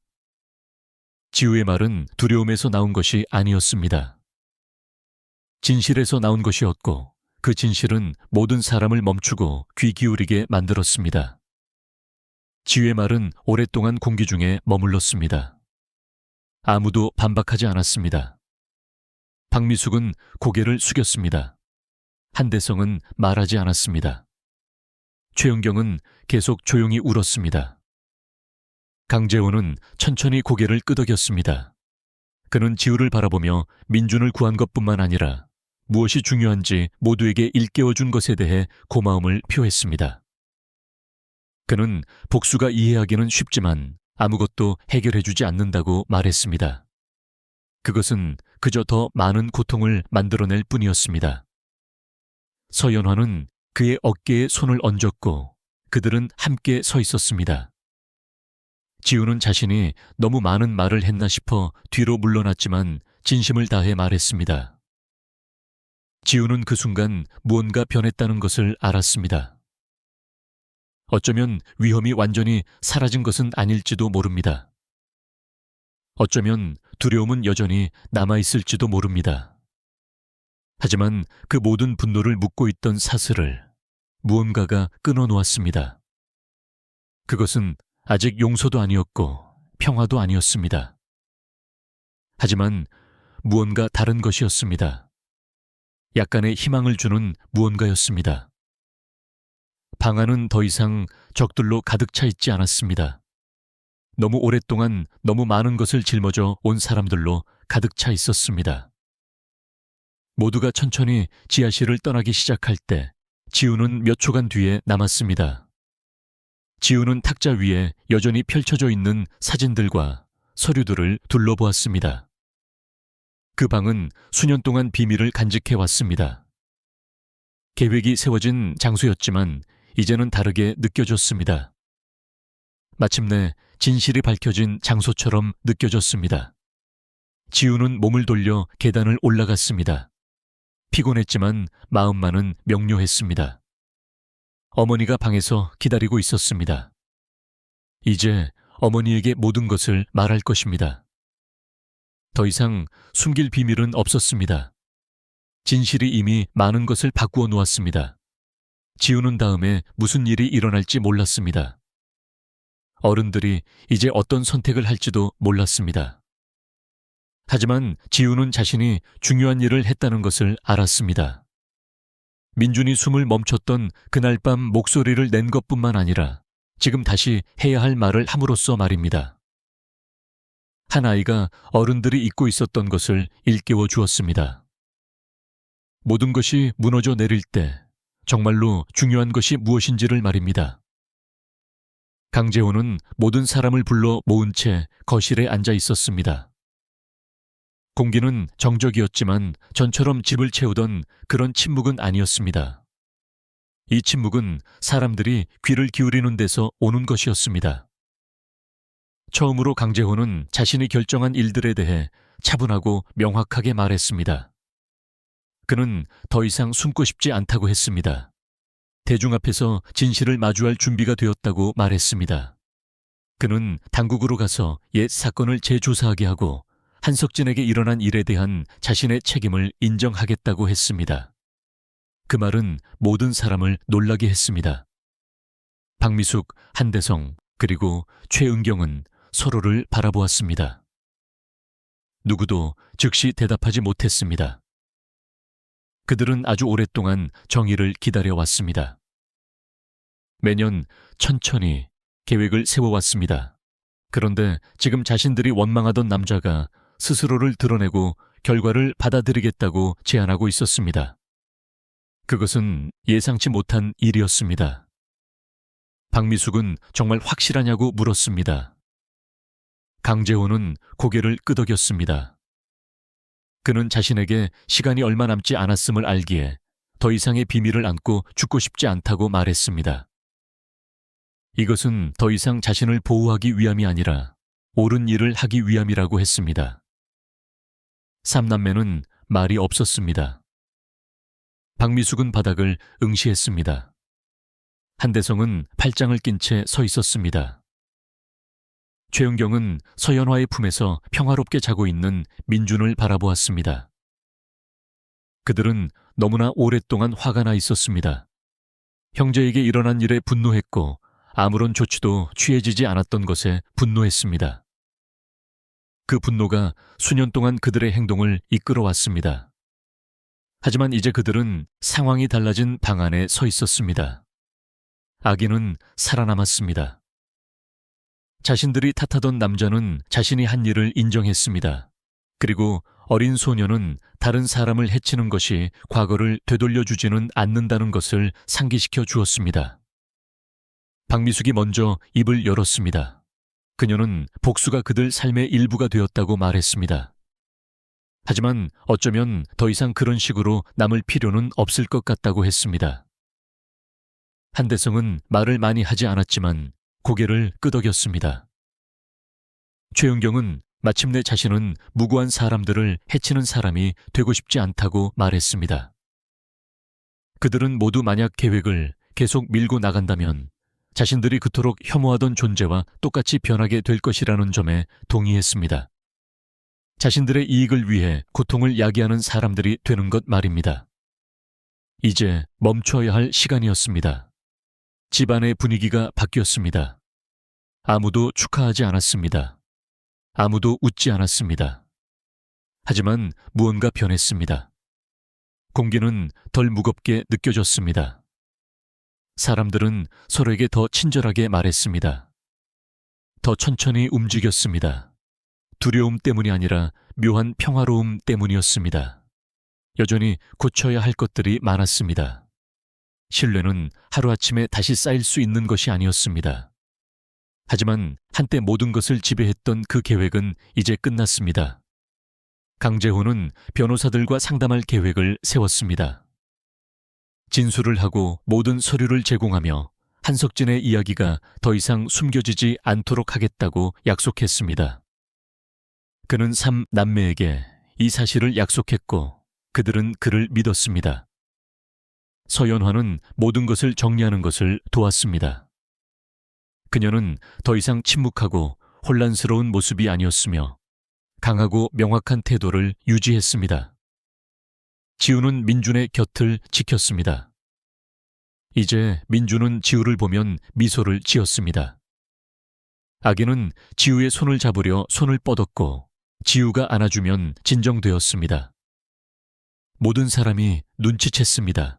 지우의 말은 두려움에서 나온 것이 아니었습니다. 진실에서 나온 것이었고 그 진실은 모든 사람을 멈추고 귀 기울이게 만들었습니다. 지우의 말은 오랫동안 공기 중에 머물렀습니다. 아무도 반박하지 않았습니다. 박미숙은 고개를 숙였습니다. 한대성은 말하지 않았습니다. 최은경은 계속 조용히 울었습니다. 강재호는 천천히 고개를 끄덕였습니다. 그는 지우를 바라보며 민준을 구한 것뿐만 아니라 무엇이 중요한지 모두에게 일깨워준 것에 대해 고마움을 표했습니다. 그는 복수가 이해하기는 쉽지만 아무것도 해결해주지 않는다고 말했습니다. 그것은 그저 더 많은 고통을 만들어낼 뿐이었습니다. 서연화는 그의 어깨에 손을 얹었고 그들은 함께 서 있었습니다. 지우는 자신이 너무 많은 말을 했나 싶어 뒤로 물러났지만 진심을 다해 말했습니다. 지우는 그 순간 무언가 변했다는 것을 알았습니다. 어쩌면 위험이 완전히 사라진 것은 아닐지도 모릅니다. 어쩌면 두려움은 여전히 남아있을지도 모릅니다. 하지만 그 모든 분노를 묻고 있던 사슬을 무언가가 끊어놓았습니다. 그것은 아직 용서도 아니었고 평화도 아니었습니다. 하지만 무언가 다른 것이었습니다. 약간의 희망을 주는 무언가였습니다. 방 안은 더 이상 적들로 가득 차 있지 않았습니다. 너무 오랫동안 너무 많은 것을 짊어져 온 사람들로 가득 차 있었습니다. 모두가 천천히 지하실을 떠나기 시작할 때 지우는 몇 초간 뒤에 남았습니다. 지우는 탁자 위에 여전히 펼쳐져 있는 사진들과 서류들을 둘러보았습니다. 그 방은 수년 동안 비밀을 간직해왔습니다. 계획이 세워진 장소였지만 이제는 다르게 느껴졌습니다. 마침내 진실이 밝혀진 장소처럼 느껴졌습니다. 지우는 몸을 돌려 계단을 올라갔습니다. 피곤했지만 마음만은 명료했습니다. 어머니가 방에서 기다리고 있었습니다. 이제 어머니에게 모든 것을 말할 것입니다. 더 이상 숨길 비밀은 없었습니다. 진실이 이미 많은 것을 바꾸어 놓았습니다. 지우는 다음에 무슨 일이 일어날지 몰랐습니다. 어른들이 이제 어떤 선택을 할지도 몰랐습니다. 하지만 지우는 자신이 중요한 일을 했다는 것을 알았습니다. 민준이 숨을 멈췄던 그날 밤 목소리를 낸 것뿐만 아니라 지금 다시 해야 할 말을 함으로써 말입니다. 한 아이가 어른들이 잊고 있었던 것을 일깨워 주었습니다. 모든 것이 무너져 내릴 때 정말로 중요한 것이 무엇인지를 말입니다. 강재호는 모든 사람을 불러 모은 채 거실에 앉아 있었습니다. 공기는 정적이었지만 전처럼 집을 채우던 그런 침묵은 아니었습니다. 이 침묵은 사람들이 귀를 기울이는 데서 오는 것이었습니다. 처음으로 강재호는 자신이 결정한 일들에 대해 차분하고 명확하게 말했습니다. 그는 더 이상 숨고 싶지 않다고 했습니다. 대중 앞에서 진실을 마주할 준비가 되었다고 말했습니다. 그는 당국으로 가서 옛 사건을 재조사하게 하고 한석진에게 일어난 일에 대한 자신의 책임을 인정하겠다고 했습니다. 그 말은 모든 사람을 놀라게 했습니다. 박미숙, 한대성, 그리고 최은경은 서로를 바라보았습니다. 누구도 즉시 대답하지 못했습니다. 그들은 아주 오랫동안 정의를 기다려왔습니다. 매년 천천히 계획을 세워왔습니다. 그런데 지금 자신들이 원망하던 남자가 스스로를 드러내고 결과를 받아들이겠다고 제안하고 있었습니다. 그것은 예상치 못한 일이었습니다. 박미숙은 정말 확실하냐고 물었습니다. 강재호는 고개를 끄덕였습니다. 그는 자신에게 시간이 얼마 남지 않았음을 알기에 더 이상의 비밀을 안고 죽고 싶지 않다고 말했습니다. 이것은 더 이상 자신을 보호하기 위함이 아니라 옳은 일을 하기 위함이라고 했습니다. 삼남매는 말이 없었습니다. 박미숙은 바닥을 응시했습니다. 한대성은 팔짱을 낀 채 서 있었습니다. 최은경은 서연화의 품에서 평화롭게 자고 있는 민준을 바라보았습니다. 그들은 너무나 오랫동안 화가 나 있었습니다. 형제에게 일어난 일에 분노했고 아무런 조치도 취해지지 않았던 것에 분노했습니다. 그 분노가 수년 동안 그들의 행동을 이끌어왔습니다. 하지만 이제 그들은 상황이 달라진 방 안에 서 있었습니다. 아기는 살아남았습니다. 자신들이 탓하던 남자는 자신이 한 일을 인정했습니다. 그리고 어린 소녀는 다른 사람을 해치는 것이 과거를 되돌려주지는 않는다는 것을 상기시켜 주었습니다. 박미숙이 먼저 입을 열었습니다. 그녀는 복수가 그들 삶의 일부가 되었다고 말했습니다. 하지만 어쩌면 더 이상 그런 식으로 남을 필요는 없을 것 같다고 했습니다. 한대성은 말을 많이 하지 않았지만 고개를 끄덕였습니다. 최은경은 마침내 자신은 무고한 사람들을 해치는 사람이 되고 싶지 않다고 말했습니다. 그들은 모두 만약 계획을 계속 밀고 나간다면 자신들이 그토록 혐오하던 존재와 똑같이 변하게 될 것이라는 점에 동의했습니다. 자신들의 이익을 위해 고통을 야기하는 사람들이 되는 것 말입니다. 이제 멈춰야 할 시간이었습니다. 집안의 분위기가 바뀌었습니다. 아무도 축하하지 않았습니다. 아무도 웃지 않았습니다. 하지만 무언가 변했습니다. 공기는 덜 무겁게 느껴졌습니다. 사람들은 서로에게 더 친절하게 말했습니다. 더 천천히 움직였습니다. 두려움 때문이 아니라 묘한 평화로움 때문이었습니다. 여전히 고쳐야 할 것들이 많았습니다. 신뢰는 하루아침에 다시 쌓일 수 있는 것이 아니었습니다. 하지만 한때 모든 것을 지배했던 그 계획은 이제 끝났습니다. 강재호는 변호사들과 상담할 계획을 세웠습니다. 진술을 하고 모든 서류를 제공하며 한석진의 이야기가 더 이상 숨겨지지 않도록 하겠다고 약속했습니다. 그는 3남매에게 이 사실을 약속했고 그들은 그를 믿었습니다. 서연화는 모든 것을 정리하는 것을 도왔습니다. 그녀는 더 이상 침묵하고 혼란스러운 모습이 아니었으며 강하고 명확한 태도를 유지했습니다. 지우는 민준의 곁을 지켰습니다. 이제 민준은 지우를 보면 미소를 지었습니다. 아기는 지우의 손을 잡으려 손을 뻗었고 지우가 안아주면 진정되었습니다. 모든 사람이 눈치챘습니다.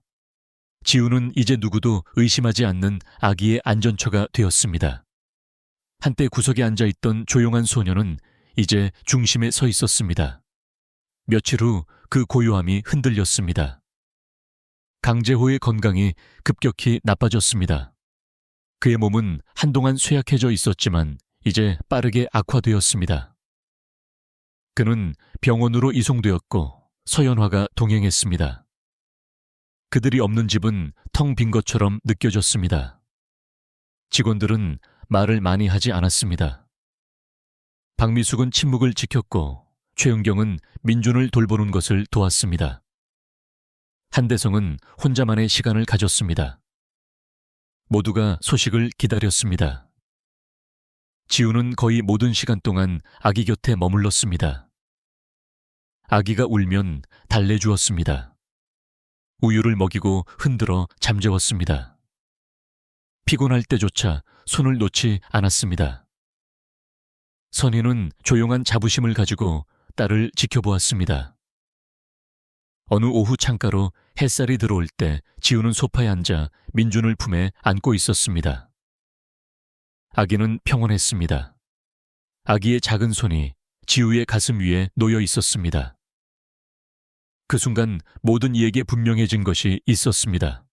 지우는 이제 누구도 의심하지 않는 아기의 안전처가 되었습니다. 한때 구석에 앉아있던 조용한 소녀는 이제 중심에 서 있었습니다. 며칠 후 그 고요함이 흔들렸습니다. 강재호의 건강이 급격히 나빠졌습니다. 그의 몸은 한동안 쇠약해져 있었지만 이제 빠르게 악화되었습니다. 그는 병원으로 이송되었고 서연화가 동행했습니다. 그들이 없는 집은 텅 빈 것처럼 느껴졌습니다. 직원들은 말을 많이 하지 않았습니다. 박미숙은 침묵을 지켰고 최은경은 민준을 돌보는 것을 도왔습니다. 한대성은 혼자만의 시간을 가졌습니다. 모두가 소식을 기다렸습니다. 지우는 거의 모든 시간 동안 아기 곁에 머물렀습니다. 아기가 울면 달래주었습니다. 우유를 먹이고 흔들어 잠재웠습니다. 피곤할 때조차 손을 놓지 않았습니다. 선희는 조용한 자부심을 가지고 딸을 지켜보았습니다. 어느 오후 창가로 햇살이 들어올 때 지우는 소파에 앉아 민준을 품에 안고 있었습니다. 아기는 평온했습니다. 아기의 작은 손이 지우의 가슴 위에 놓여 있었습니다. 그 순간 모든 이에게 분명해진 것이 있었습니다.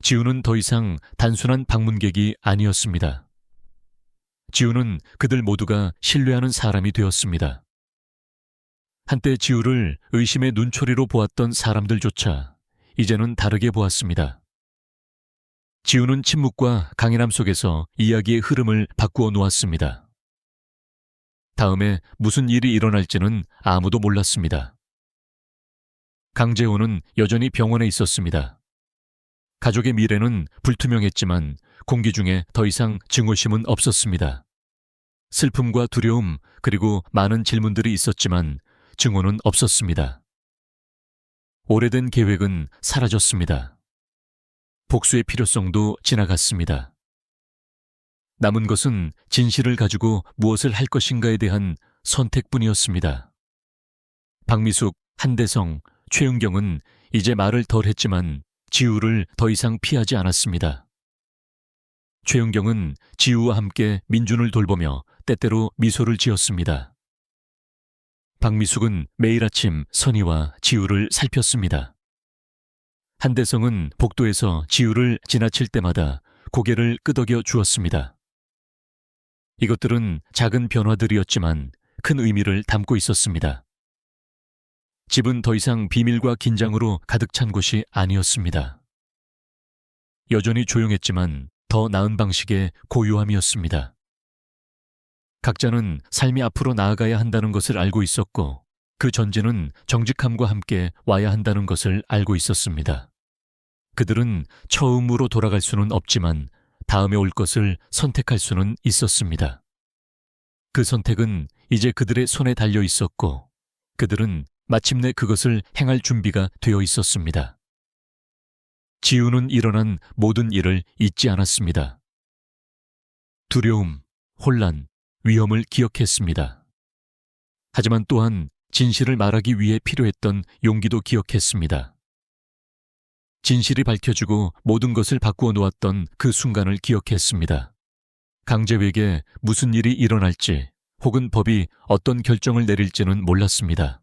지우는 더 이상 단순한 방문객이 아니었습니다. 지우는 그들 모두가 신뢰하는 사람이 되었습니다. 한때 지우를 의심의 눈초리로 보았던 사람들조차 이제는 다르게 보았습니다. 지우는 침묵과 강인함 속에서 이야기의 흐름을 바꾸어 놓았습니다. 다음에 무슨 일이 일어날지는 아무도 몰랐습니다. 강재호는 여전히 병원에 있었습니다. 가족의 미래는 불투명했지만 공기 중에 더 이상 증오심은 없었습니다. 슬픔과 두려움 그리고 많은 질문들이 있었지만 증오는 없었습니다. 오래된 계획은 사라졌습니다. 복수의 필요성도 지나갔습니다. 남은 것은 진실을 가지고 무엇을 할 것인가에 대한 선택뿐이었습니다. 박미숙, 한대성, 최은경은 이제 말을 덜 했지만 지우를 더 이상 피하지 않았습니다. 최은경은 지우와 함께 민준을 돌보며 때때로 미소를 지었습니다. 박미숙은 매일 아침 선희와 지우를 살폈습니다. 한대성은 복도에서 지우를 지나칠 때마다 고개를 끄덕여 주었습니다. 이것들은 작은 변화들이었지만 큰 의미를 담고 있었습니다. 집은 더 이상 비밀과 긴장으로 가득 찬 곳이 아니었습니다. 여전히 조용했지만 더 나은 방식의 고요함이었습니다. 각자는 삶이 앞으로 나아가야 한다는 것을 알고 있었고 그 전제는 정직함과 함께 와야 한다는 것을 알고 있었습니다. 그들은 처음으로 돌아갈 수는 없지만 다음에 올 것을 선택할 수는 있었습니다. 그 선택은 이제 그들의 손에 달려 있었고 그들은 마침내 그것을 행할 준비가 되어 있었습니다. 지우는 일어난 모든 일을 잊지 않았습니다. 두려움, 혼란, 위험을 기억했습니다. 하지만 또한 진실을 말하기 위해 필요했던 용기도 기억했습니다. 진실이 밝혀지고 모든 것을 바꾸어 놓았던 그 순간을 기억했습니다. 강재우에게 무슨 일이 일어날지 혹은 법이 어떤 결정을 내릴지는 몰랐습니다.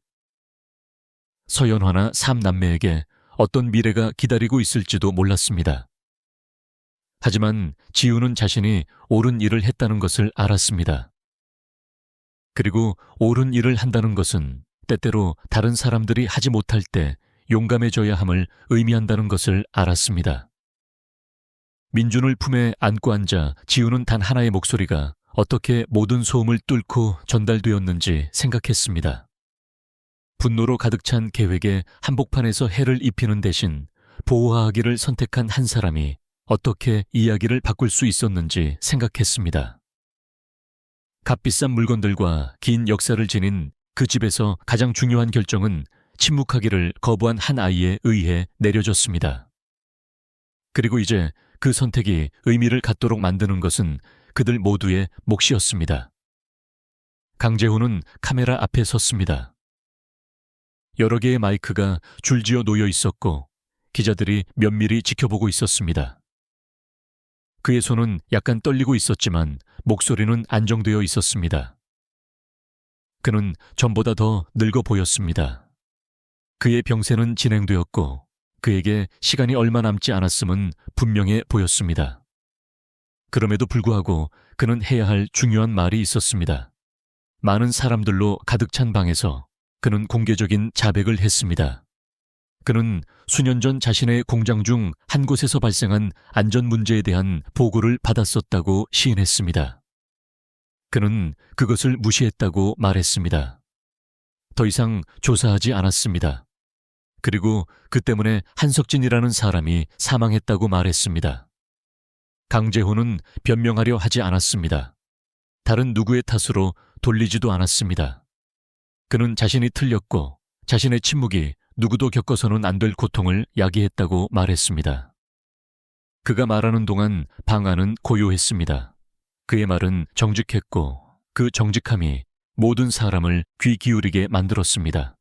서연화나 삼남매에게 어떤 미래가 기다리고 있을지도 몰랐습니다. 하지만 지우는 자신이 옳은 일을 했다는 것을 알았습니다. 그리고 옳은 일을 한다는 것은 때때로 다른 사람들이 하지 못할 때 용감해져야 함을 의미한다는 것을 알았습니다. 민준을 품에 안고 앉아 지우는 단 하나의 목소리가 어떻게 모든 소음을 뚫고 전달되었는지 생각했습니다. 분노로 가득 찬 계획에 한복판에서 해를 입히는 대신 보호하기를 선택한 한 사람이 어떻게 이야기를 바꿀 수 있었는지 생각했습니다. 값비싼 물건들과 긴 역사를 지닌 그 집에서 가장 중요한 결정은 침묵하기를 거부한 한 아이에 의해 내려졌습니다. 그리고 이제 그 선택이 의미를 갖도록 만드는 것은 그들 모두의 몫이었습니다. 강재호는 카메라 앞에 섰습니다. 여러 개의 마이크가 줄지어 놓여 있었고 기자들이 면밀히 지켜보고 있었습니다. 그의 손은 약간 떨리고 있었지만 목소리는 안정되어 있었습니다. 그는 전보다 더 늙어 보였습니다. 그의 병세는 진행되었고 그에게 시간이 얼마 남지 않았음은 분명해 보였습니다. 그럼에도 불구하고 그는 해야 할 중요한 말이 있었습니다. 많은 사람들로 가득 찬 방에서 그는 공개적인 자백을 했습니다. 그는 수년 전 자신의 공장 중 한 곳에서 발생한 안전 문제에 대한 보고를 받았었다고 시인했습니다. 그는 그것을 무시했다고 말했습니다. 더 이상 조사하지 않았습니다. 그리고 그 때문에 한석진이라는 사람이 사망했다고 말했습니다. 강제호는 변명하려 하지 않았습니다. 다른 누구의 탓으로 돌리지도 않았습니다. 그는 자신이 틀렸고 자신의 침묵이 누구도 겪어서는 안 될 고통을 야기했다고 말했습니다. 그가 말하는 동안 방 안은 고요했습니다. 그의 말은 정직했고 그 정직함이 모든 사람을 귀 기울이게 만들었습니다.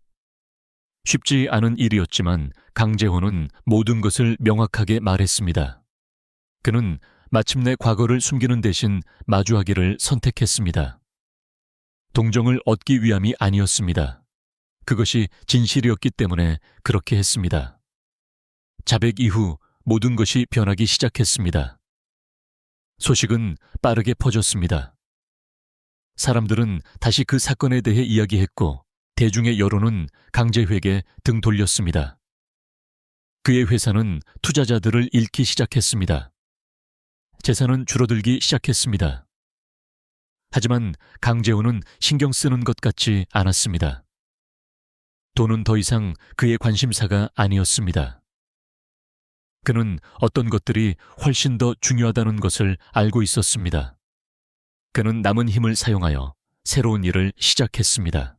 쉽지 않은 일이었지만 강제호는 모든 것을 명확하게 말했습니다. 그는 마침내 과거를 숨기는 대신 마주하기를 선택했습니다. 동정을 얻기 위함이 아니었습니다. 그것이 진실이었기 때문에 그렇게 했습니다. 자백 이후 모든 것이 변하기 시작했습니다. 소식은 빠르게 퍼졌습니다. 사람들은 다시 그 사건에 대해 이야기했고 대중의 여론은 강제회에게 등 돌렸습니다. 그의 회사는 투자자들을 잃기 시작했습니다. 재산은 줄어들기 시작했습니다. 하지만 강제호는 신경 쓰는 것 같지 않았습니다. 돈은 더 이상 그의 관심사가 아니었습니다. 그는 어떤 것들이 훨씬 더 중요하다는 것을 알고 있었습니다. 그는 남은 힘을 사용하여 새로운 일을 시작했습니다.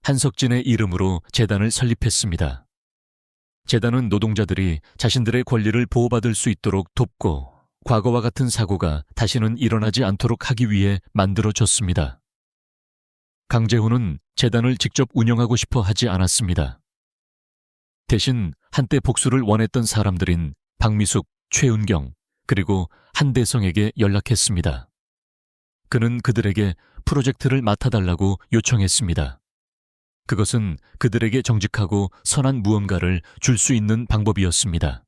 한석진의 이름으로 재단을 설립했습니다. 재단은 노동자들이 자신들의 권리를 보호받을 수 있도록 돕고 과거와 같은 사고가 다시는 일어나지 않도록 하기 위해 만들어졌습니다. 강제호는 재단을 직접 운영하고 싶어 하지 않았습니다. 대신 한때 복수를 원했던 사람들인 박미숙, 최은경, 그리고 한대성에게 연락했습니다. 그는 그들에게 프로젝트를 맡아달라고 요청했습니다. 그것은 그들에게 정직하고 선한 무언가를 줄 수 있는 방법이었습니다.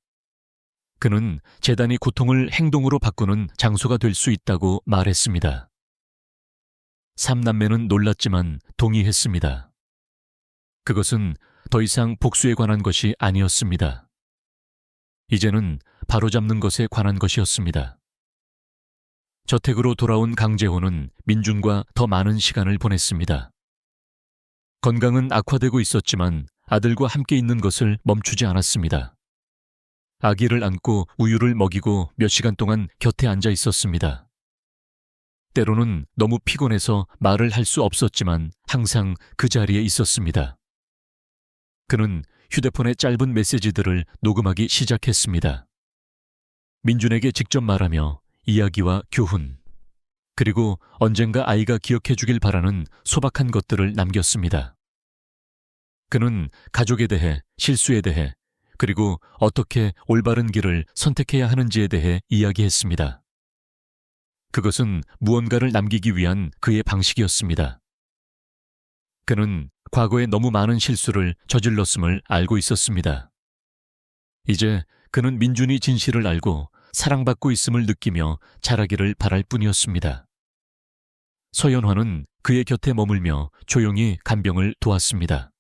그는 재단이 고통을 행동으로 바꾸는 장소가 될 수 있다고 말했습니다. 삼남매는 놀랐지만 동의했습니다. 그것은 더 이상 복수에 관한 것이 아니었습니다. 이제는 바로잡는 것에 관한 것이었습니다. 저택으로 돌아온 강제호는 민준과 더 많은 시간을 보냈습니다. 건강은 악화되고 있었지만 아들과 함께 있는 것을 멈추지 않았습니다. 아기를 안고 우유를 먹이고 몇 시간 동안 곁에 앉아 있었습니다. 때로는 너무 피곤해서 말을 할 수 없었지만 항상 그 자리에 있었습니다. 그는 휴대폰의 짧은 메시지들을 녹음하기 시작했습니다. 민준에게 직접 말하며 이야기와 교훈, 그리고 언젠가 아이가 기억해 주길 바라는 소박한 것들을 남겼습니다. 그는 가족에 대해, 실수에 대해, 그리고 어떻게 올바른 길을 선택해야 하는지에 대해 이야기했습니다. 그것은 무언가를 남기기 위한 그의 방식이었습니다. 그는 과거에 너무 많은 실수를 저질렀음을 알고 있었습니다. 이제 그는 민준이 진실을 알고 사랑받고 있음을 느끼며 자라기를 바랄 뿐이었습니다. 서연화는 그의 곁에 머물며 조용히 간병을 도왔습니다.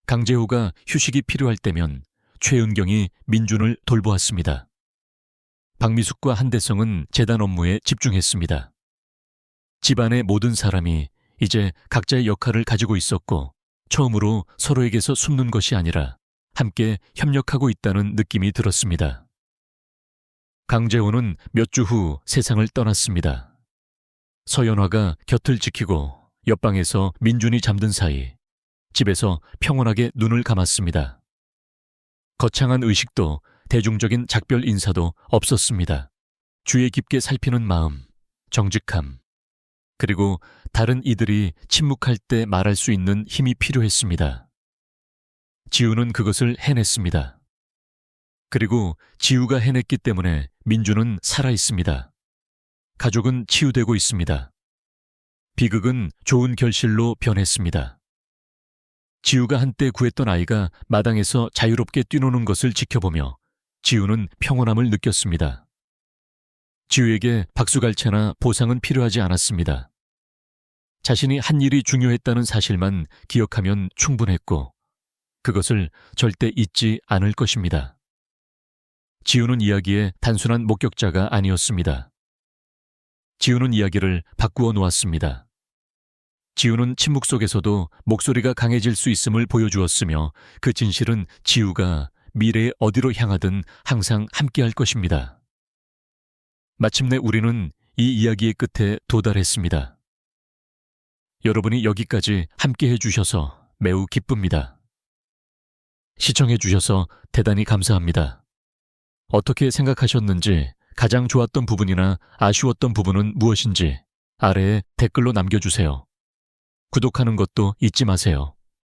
강제호가 휴식이 필요할 때면 최은경이 민준을 돌보았습니다. 박미숙과 한대성은 재단 업무에 집중했습니다. 집안의 모든 사람이 이제 각자의 역할을 가지고 있었고 처음으로 서로에게서 숨는 것이 아니라 함께 협력하고 있다는 느낌이 들었습니다. 강제호는 몇 주 후 세상을 떠났습니다. 서연화가 곁을 지키고 옆방에서 민준이 잠든 사이 집에서 평온하게 눈을 감았습니다. 거창한 의식도 대중적인 작별 인사도 없었습니다. 주의 깊게 살피는 마음, 정직함, 그리고 다른 이들이 침묵할 때 말할 수 있는 힘이 필요했습니다. 지우는 그것을 해냈습니다. 그리고 지우가 해냈기 때문에 민준은 살아있습니다. 가족은 치유되고 있습니다. 비극은 좋은 결실로 변했습니다. 지우가 한때 구했던 아이가 마당에서 자유롭게 뛰노는 것을 지켜보며 지우는 평온함을 느꼈습니다. 지우에게 박수갈채나 보상은 필요하지 않았습니다. 자신이 한 일이 중요했다는 사실만 기억하면 충분했고 그것을 절대 잊지 않을 것입니다. 지우는 이야기의 단순한 목격자가 아니었습니다. 지우는 이야기를 바꾸어 놓았습니다. 지우는 침묵 속에서도 목소리가 강해질 수 있음을 보여주었으며 그 진실은 지우가 미래의 어디로 향하든 항상 함께할 것입니다. 마침내 우리는 이 이야기의 끝에 도달했습니다. 여러분이 여기까지 함께해 주셔서 매우 기쁩니다. 시청해 주셔서 대단히 감사합니다. 어떻게 생각하셨는지, 가장 좋았던 부분이나 아쉬웠던 부분은 무엇인지 아래에 댓글로 남겨주세요. 구독하는 것도 잊지 마세요.